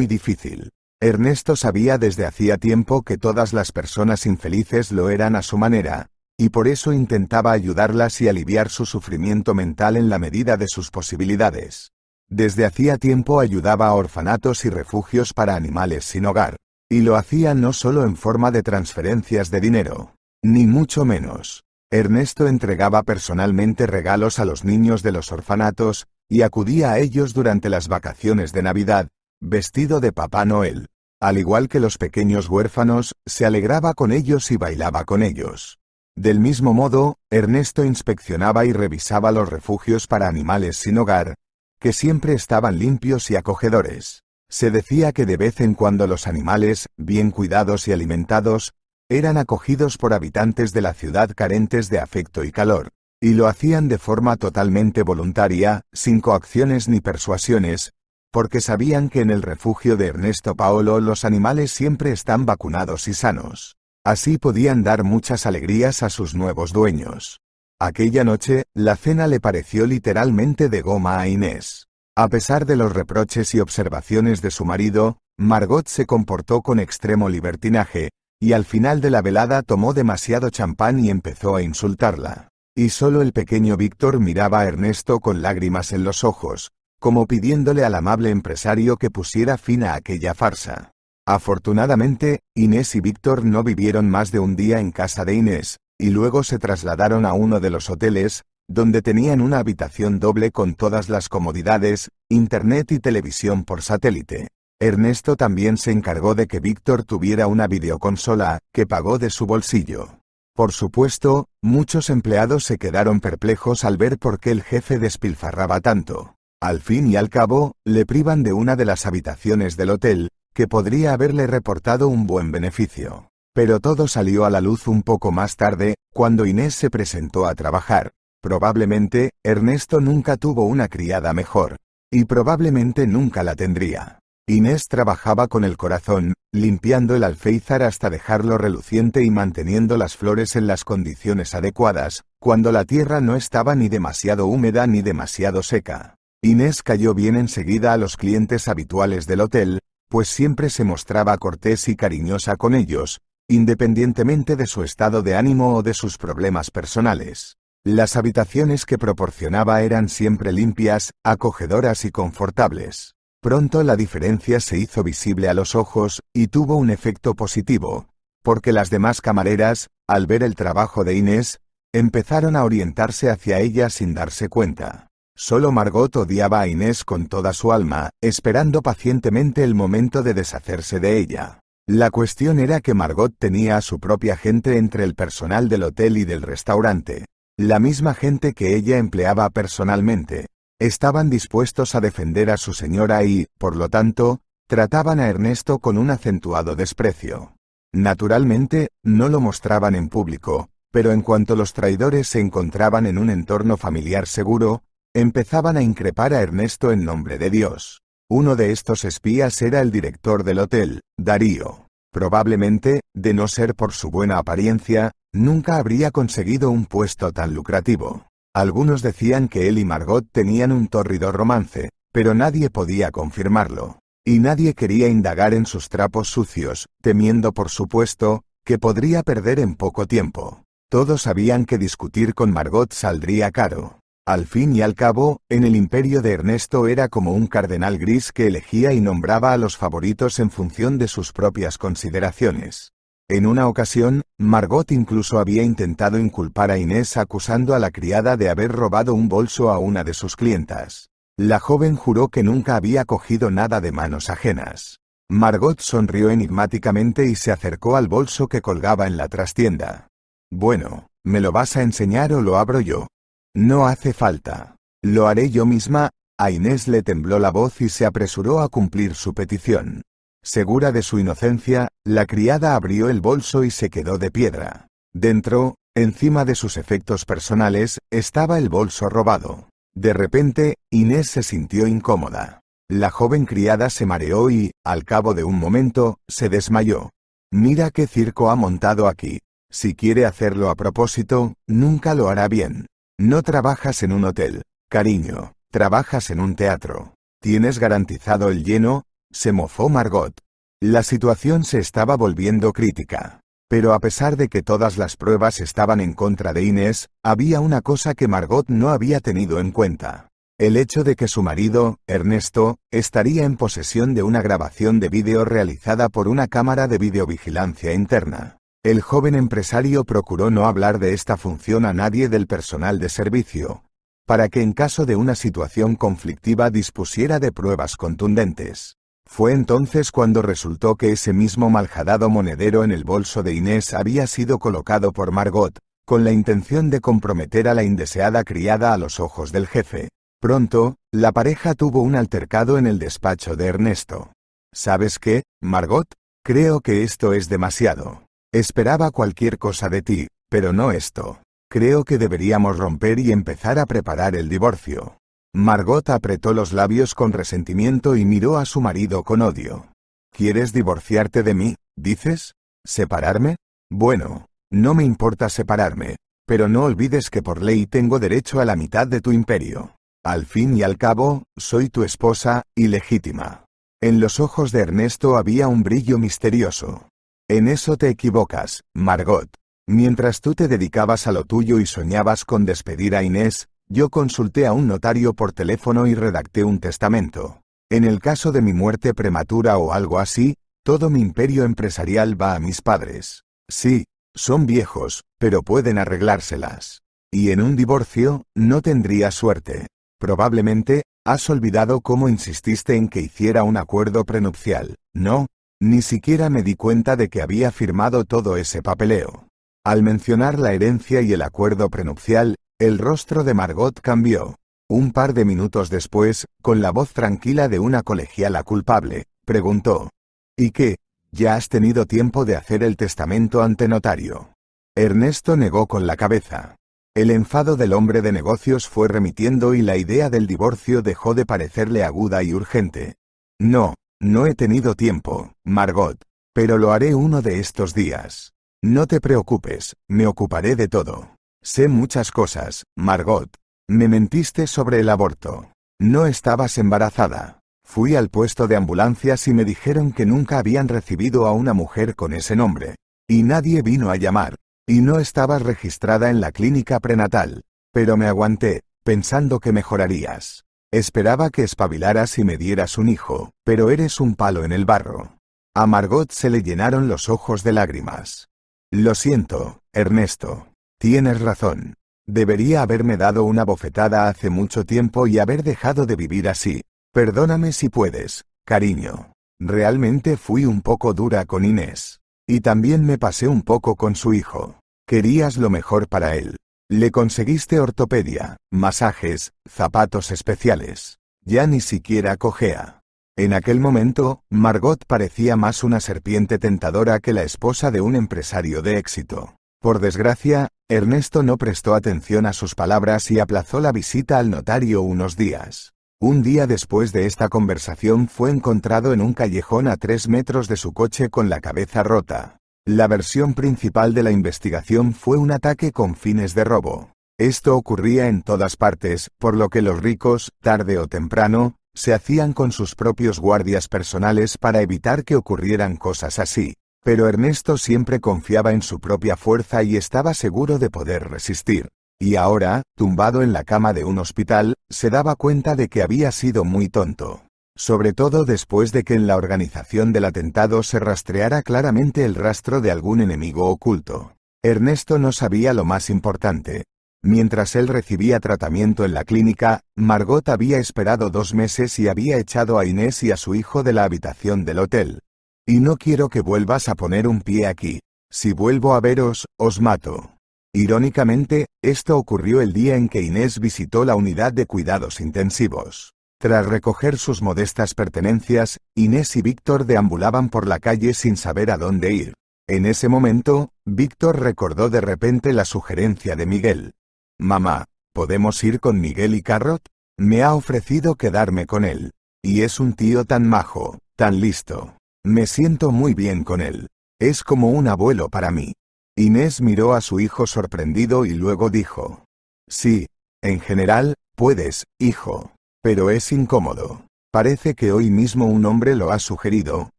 difícil. Ernesto sabía desde hacía tiempo que todas las personas infelices lo eran a su manera, y por eso intentaba ayudarlas y aliviar su sufrimiento mental en la medida de sus posibilidades. Desde hacía tiempo ayudaba a orfanatos y refugios para animales sin hogar, y lo hacía no solo en forma de transferencias de dinero, ni mucho menos. Ernesto entregaba personalmente regalos a los niños de los orfanatos, y acudía a ellos durante las vacaciones de Navidad, vestido de Papá Noel. Al igual que los pequeños huérfanos, se alegraba con ellos y bailaba con ellos. Del mismo modo, Ernesto inspeccionaba y revisaba los refugios para animales sin hogar, que siempre estaban limpios y acogedores. Se decía que de vez en cuando los animales, bien cuidados y alimentados, eran acogidos por habitantes de la ciudad carentes de afecto y calor, y lo hacían de forma totalmente voluntaria, sin coacciones ni persuasiones, porque sabían que en el refugio de Ernesto Paolo los animales siempre están vacunados y sanos. Así podían dar muchas alegrías a sus nuevos dueños. Aquella noche, la cena le pareció literalmente de goma a Inés. A pesar de los reproches y observaciones de su marido, Margot se comportó con extremo libertinaje, y al final de la velada tomó demasiado champán y empezó a insultarla. Y solo el pequeño Víctor miraba a Ernesto con lágrimas en los ojos, como pidiéndole al amable empresario que pusiera fin a aquella farsa. Afortunadamente, Inés y Víctor no vivieron más de un día en casa de Inés, y luego se trasladaron a uno de los hoteles, donde tenían una habitación doble con todas las comodidades, internet y televisión por satélite. Ernesto también se encargó de que Víctor tuviera una videoconsola, que pagó de su bolsillo. Por supuesto, muchos empleados se quedaron perplejos al ver por qué el jefe despilfarraba tanto. Al fin y al cabo, le privan de una de las habitaciones del hotel, que podría haberle reportado un buen beneficio. Pero todo salió a la luz un poco más tarde, cuando Inés se presentó a trabajar. Probablemente, Ernesto nunca tuvo una criada mejor. Y probablemente nunca la tendría. Inés trabajaba con el corazón, limpiando el alféizar hasta dejarlo reluciente y manteniendo las flores en las condiciones adecuadas, cuando la tierra no estaba ni demasiado húmeda ni demasiado seca. Inés cayó bien enseguida a los clientes habituales del hotel, pues siempre se mostraba cortés y cariñosa con ellos, independientemente de su estado de ánimo o de sus problemas personales. Las habitaciones que proporcionaba eran siempre limpias, acogedoras y confortables. Pronto la diferencia se hizo visible a los ojos, y tuvo un efecto positivo, porque las demás camareras, al ver el trabajo de Inés, empezaron a orientarse hacia ella sin darse cuenta. Solo Margot odiaba a Inés con toda su alma, esperando pacientemente el momento de deshacerse de ella. La cuestión era que Margot tenía a su propia gente entre el personal del hotel y del restaurante. La misma gente que ella empleaba personalmente. Estaban dispuestos a defender a su señora y, por lo tanto, trataban a Ernesto con un acentuado desprecio. Naturalmente, no lo mostraban en público, pero en cuanto los traidores se encontraban en un entorno familiar seguro, empezaban a increpar a Ernesto en nombre de Dios. Uno de estos espías era el director del hotel, Darío. Probablemente, de no ser por su buena apariencia, nunca habría conseguido un puesto tan lucrativo. Algunos decían que él y Margot tenían un tórrido romance, pero nadie podía confirmarlo. Y nadie quería indagar en sus trapos sucios, temiendo por supuesto, que podría perder en poco tiempo. Todos sabían que discutir con Margot saldría caro. Al fin y al cabo, en el imperio de Ernesto era como un cardenal gris que elegía y nombraba a los favoritos en función de sus propias consideraciones. En una ocasión, Margot incluso había intentado inculpar a Inés acusando a la criada de haber robado un bolso a una de sus clientas. La joven juró que nunca había cogido nada de manos ajenas. Margot sonrió enigmáticamente y se acercó al bolso que colgaba en la trastienda. «Bueno, ¿me lo vas a enseñar o lo abro yo?» «No hace falta. Lo haré yo misma». A Inés le tembló la voz y se apresuró a cumplir su petición. Segura de su inocencia, la criada abrió el bolso y se quedó de piedra. Dentro, encima de sus efectos personales, estaba el bolso robado. De repente, Inés se sintió incómoda. La joven criada se mareó y, al cabo de un momento, se desmayó. «Mira qué circo ha montado aquí. Si quiere hacerlo a propósito, nunca lo hará bien. No trabajas en un hotel, cariño, trabajas en un teatro. ¿Tienes garantizado el lleno?», se mofó Margot. La situación se estaba volviendo crítica. Pero a pesar de que todas las pruebas estaban en contra de Inés, había una cosa que Margot no había tenido en cuenta. El hecho de que su marido, Ernesto, estaría en posesión de una grabación de vídeo realizada por una cámara de videovigilancia interna. El joven empresario procuró no hablar de esta función a nadie del personal de servicio, para que en caso de una situación conflictiva dispusiera de pruebas contundentes. Fue entonces cuando resultó que ese mismo maljadado monedero en el bolso de Inés había sido colocado por Margot, con la intención de comprometer a la indeseada criada a los ojos del jefe. Pronto, la pareja tuvo un altercado en el despacho de Ernesto. «¿Sabes qué, Margot? Creo que esto es demasiado. Esperaba cualquier cosa de ti, pero no esto. Creo que deberíamos romper y empezar a preparar el divorcio». Margot apretó los labios con resentimiento y miró a su marido con odio. «¿Quieres divorciarte de mí, dices? ¿Separarme? Bueno, no me importa separarme, pero no olvides que por ley tengo derecho a la mitad de tu imperio. Al fin y al cabo, soy tu esposa, ilegítima». En los ojos de Ernesto había un brillo misterioso. «En eso te equivocas, Margot. Mientras tú te dedicabas a lo tuyo y soñabas con despedir a Inés, yo consulté a un notario por teléfono y redacté un testamento. En el caso de mi muerte prematura o algo así, todo mi imperio empresarial va a mis padres. Sí, Son viejos, pero pueden arreglárselas. Y en un divorcio, no tendría suerte. Probablemente, has olvidado cómo insististe en que hiciera un acuerdo prenupcial, ¿no? Ni siquiera me di cuenta de que había firmado todo ese papeleo. Al mencionar la herencia y el acuerdo prenupcial, el rostro de Margot cambió. Un par de minutos después, con la voz tranquila de una colegiala culpable, preguntó: ¿Y qué? ¿Ya has tenido tiempo de hacer el testamento ante notario? Ernesto negó con la cabeza. El enfado del hombre de negocios fue remitiendo y la idea del divorcio dejó de parecerle aguda y urgente. No, no he tenido tiempo, Margot, pero lo haré uno de estos días. No te preocupes, me ocuparé de todo. Sé muchas cosas, Margot. Me mentiste sobre el aborto. No estabas embarazada. Fui al puesto de ambulancias y me dijeron que nunca habían recibido a una mujer con ese nombre. Y nadie vino a llamar. Y no estabas registrada en la clínica prenatal. Pero me aguanté, pensando que mejorarías. Esperaba que espabilaras y me dieras un hijo, pero eres un palo en el barro. A Margot se le llenaron los ojos de lágrimas. Lo siento, Ernesto. Tienes razón. Debería haberme dado una bofetada hace mucho tiempo y haber dejado de vivir así. Perdóname si puedes, cariño. Realmente fui un poco dura con Inés. Y también me pasé un poco con su hijo. Querías lo mejor para él. Le conseguiste ortopedia, masajes, zapatos especiales. Ya ni siquiera cojea. En aquel momento, Margot parecía más una serpiente tentadora que la esposa de un empresario de éxito. Por desgracia, Ernesto no prestó atención a sus palabras y aplazó la visita al notario unos días. Un día después de esta conversación fue encontrado en un callejón a 3 metros de su coche con la cabeza rota. La versión principal de la investigación fue un ataque con fines de robo. Esto ocurría en todas partes, por lo que los ricos, tarde o temprano, se hacían con sus propios guardias personales para evitar que ocurrieran cosas así. Pero Ernesto siempre confiaba en su propia fuerza y estaba seguro de poder resistir. Y ahora, tumbado en la cama de un hospital, se daba cuenta de que había sido muy tonto. Sobre todo después de que en la organización del atentado se rastreara claramente el rastro de algún enemigo oculto. Ernesto no sabía lo más importante. Mientras él recibía tratamiento en la clínica, Margot había esperado 2 meses y había echado a Inés y a su hijo de la habitación del hotel. Y no quiero que vuelvas a poner un pie aquí. Si vuelvo a veros, os mato. Irónicamente, esto ocurrió el día en que Inés visitó la unidad de cuidados intensivos. Tras recoger sus modestas pertenencias, Inés y Víctor deambulaban por la calle sin saber a dónde ir. En ese momento, Víctor recordó de repente la sugerencia de Miguel. Mamá, ¿podemos ir con Miguel y Carrot? Me ha ofrecido quedarme con él. Y es un tío tan majo, tan listo. Me siento muy bien con él. Es como un abuelo para mí. Inés miró a su hijo sorprendido y luego dijo: Sí, en general, puedes, hijo. Pero es incómodo. Parece que hoy mismo un hombre lo ha sugerido,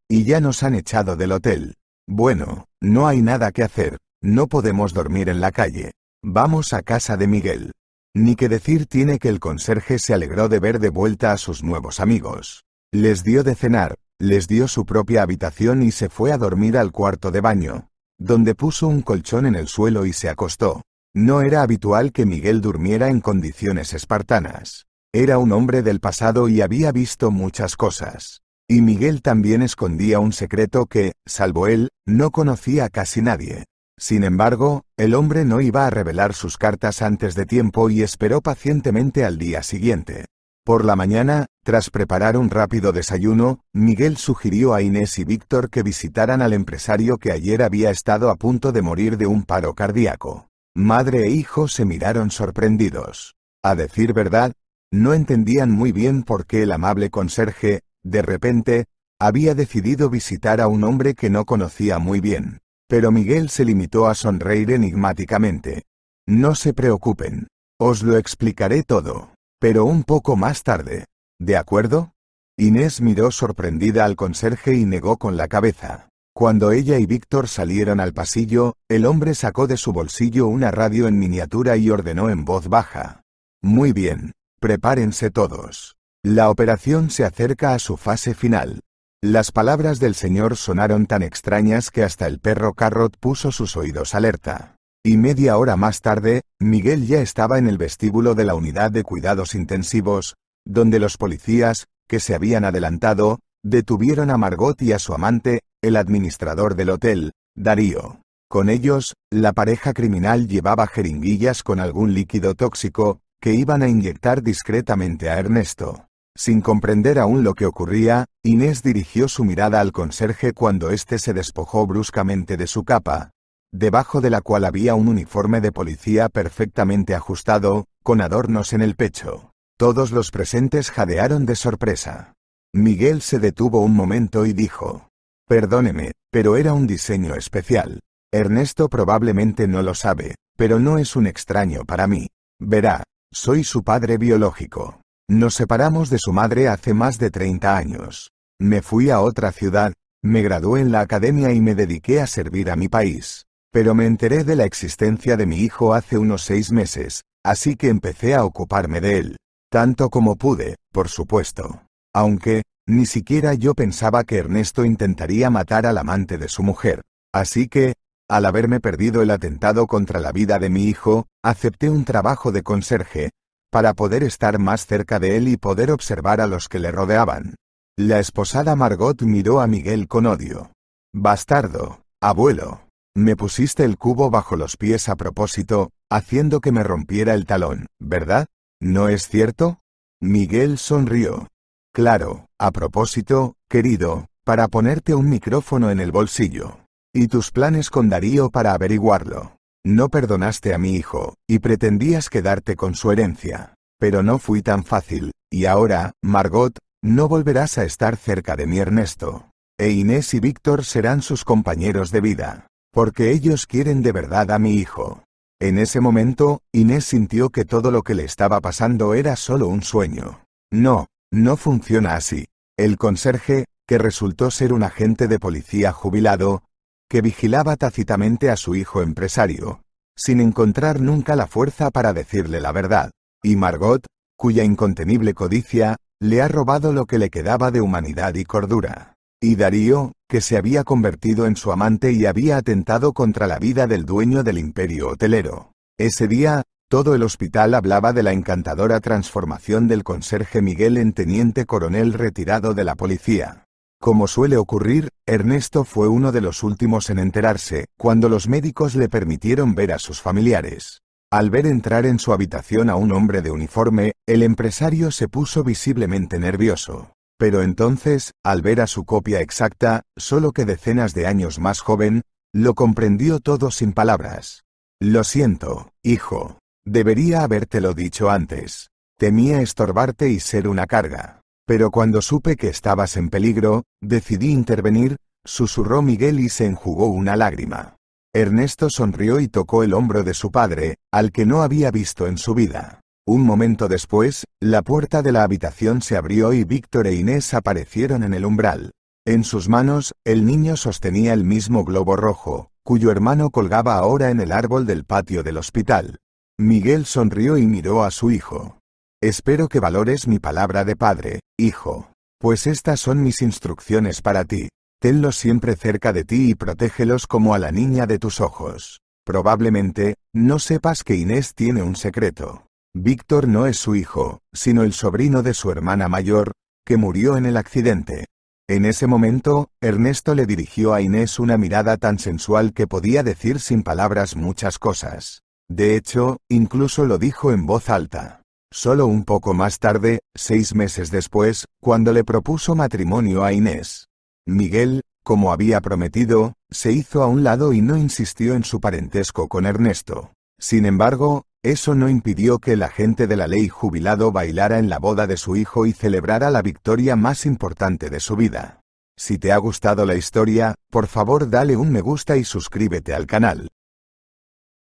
y ya nos han echado del hotel. Bueno, no hay nada que hacer, no podemos dormir en la calle. Vamos a casa de Miguel. Ni que decir tiene que el conserje se alegró de ver de vuelta a sus nuevos amigos. Les dio de cenar, les dio su propia habitación y se fue a dormir al cuarto de baño, donde puso un colchón en el suelo y se acostó. No era habitual que Miguel durmiera en condiciones espartanas. Era un hombre del pasado y había visto muchas cosas. Y Miguel también escondía un secreto que, salvo él, no conocía a casi nadie. Sin embargo, el hombre no iba a revelar sus cartas antes de tiempo y esperó pacientemente al día siguiente. Por la mañana, tras preparar un rápido desayuno, Miguel sugirió a Inés y Víctor que visitaran al empresario que ayer había estado a punto de morir de un paro cardíaco. Madre e hijo se miraron sorprendidos. A decir verdad, no entendían muy bien por qué el amable conserje, de repente, había decidido visitar a un hombre que no conocía muy bien. Pero Miguel se limitó a sonreír enigmáticamente. No se preocupen. Os lo explicaré todo. Pero un poco más tarde. ¿De acuerdo? Inés miró sorprendida al conserje y negó con la cabeza. Cuando ella y Víctor salieron al pasillo, el hombre sacó de su bolsillo una radio en miniatura y ordenó en voz baja: Muy bien, prepárense todos. La operación se acerca a su fase final. Las palabras del señor sonaron tan extrañas que hasta el perro Carrot puso sus oídos alerta. Y media hora más tarde, Miguel ya estaba en el vestíbulo de la unidad de cuidados intensivos, donde los policías, que se habían adelantado, detuvieron a Margot y a su amante, el administrador del hotel, Darío. Con ellos, la pareja criminal llevaba jeringuillas con algún líquido tóxico, que iban a inyectar discretamente a Ernesto. Sin comprender aún lo que ocurría, Inés dirigió su mirada al conserje cuando éste se despojó bruscamente de su capa, debajo de la cual había un uniforme de policía perfectamente ajustado, con adornos en el pecho. Todos los presentes jadearon de sorpresa. Miguel se detuvo un momento y dijo: «Perdóneme, pero era un diseño especial. Ernesto probablemente no lo sabe, pero no es un extraño para mí. Verá, soy su padre biológico. Nos separamos de su madre hace más de 30 años. Me fui a otra ciudad, me gradué en la academia y me dediqué a servir a mi país. Pero me enteré de la existencia de mi hijo hace unos 6 meses, así que empecé a ocuparme de él. Tanto como pude, por supuesto. Aunque, ni siquiera yo pensaba que Ernesto intentaría matar al amante de su mujer. Así que, al haberme perdido el atentado contra la vida de mi hijo, acepté un trabajo de conserje, para poder estar más cerca de él y poder observar a los que le rodeaban». La esposada Margot miró a Miguel con odio. «Bastardo, abuelo. Me pusiste el cubo bajo los pies a propósito, haciendo que me rompiera el talón, ¿verdad? ¿No es cierto?». Miguel sonrió. «Claro, a propósito, querido, para ponerte un micrófono en el bolsillo. ¿Y tus planes con Darío para averiguarlo? No perdonaste a mi hijo, y pretendías quedarte con su herencia. Pero no fui tan fácil, y ahora, Margot, no volverás a estar cerca de mi Ernesto. E Inés y Víctor serán sus compañeros de vida. Porque ellos quieren de verdad a mi hijo». En ese momento, Inés sintió que todo lo que le estaba pasando era solo un sueño. No, no funciona así. El conserje, que resultó ser un agente de policía jubilado, que vigilaba tácitamente a su hijo empresario, sin encontrar nunca la fuerza para decirle la verdad. Y Margot, cuya incontenible codicia, le ha robado lo que le quedaba de humanidad y cordura. Y Darío, que se había convertido en su amante y había atentado contra la vida del dueño del imperio hotelero. Ese día, todo el hospital hablaba de la encantadora transformación del conserje Miguel en teniente coronel retirado de la policía. Como suele ocurrir, Ernesto fue uno de los últimos en enterarse, cuando los médicos le permitieron ver a sus familiares. Al ver entrar en su habitación a un hombre de uniforme, el empresario se puso visiblemente nervioso. Pero entonces, al ver a su copia exacta, solo que decenas de años más joven, lo comprendió todo sin palabras. «Lo siento, hijo. Debería habértelo dicho antes. Temía estorbarte y ser una carga. Pero cuando supe que estabas en peligro, decidí intervenir», susurró Miguel y se enjugó una lágrima. Ernesto sonrió y tocó el hombro de su padre, al que no había visto en su vida. Un momento después, la puerta de la habitación se abrió y Víctor e Inés aparecieron en el umbral. En sus manos, el niño sostenía el mismo globo rojo, cuyo hermano colgaba ahora en el árbol del patio del hospital. Miguel sonrió y miró a su hijo. «Espero que valores mi palabra de padre, hijo. Pues estas son mis instrucciones para ti. Tenlos siempre cerca de ti y protégelos como a la niña de tus ojos. Probablemente, no sepas que Inés tiene un secreto. Víctor no es su hijo, sino el sobrino de su hermana mayor, que murió en el accidente». En ese momento, Ernesto le dirigió a Inés una mirada tan sensual que podía decir sin palabras muchas cosas. De hecho, incluso lo dijo en voz alta. Solo un poco más tarde, 6 meses después, cuando le propuso matrimonio a Inés, Miguel, como había prometido, se hizo a un lado y no insistió en su parentesco con Ernesto. Sin embargo, eso no impidió que el agente de la ley jubilado bailara en la boda de su hijo y celebrara la victoria más importante de su vida. Si te ha gustado la historia, por favor dale un me gusta y suscríbete al canal.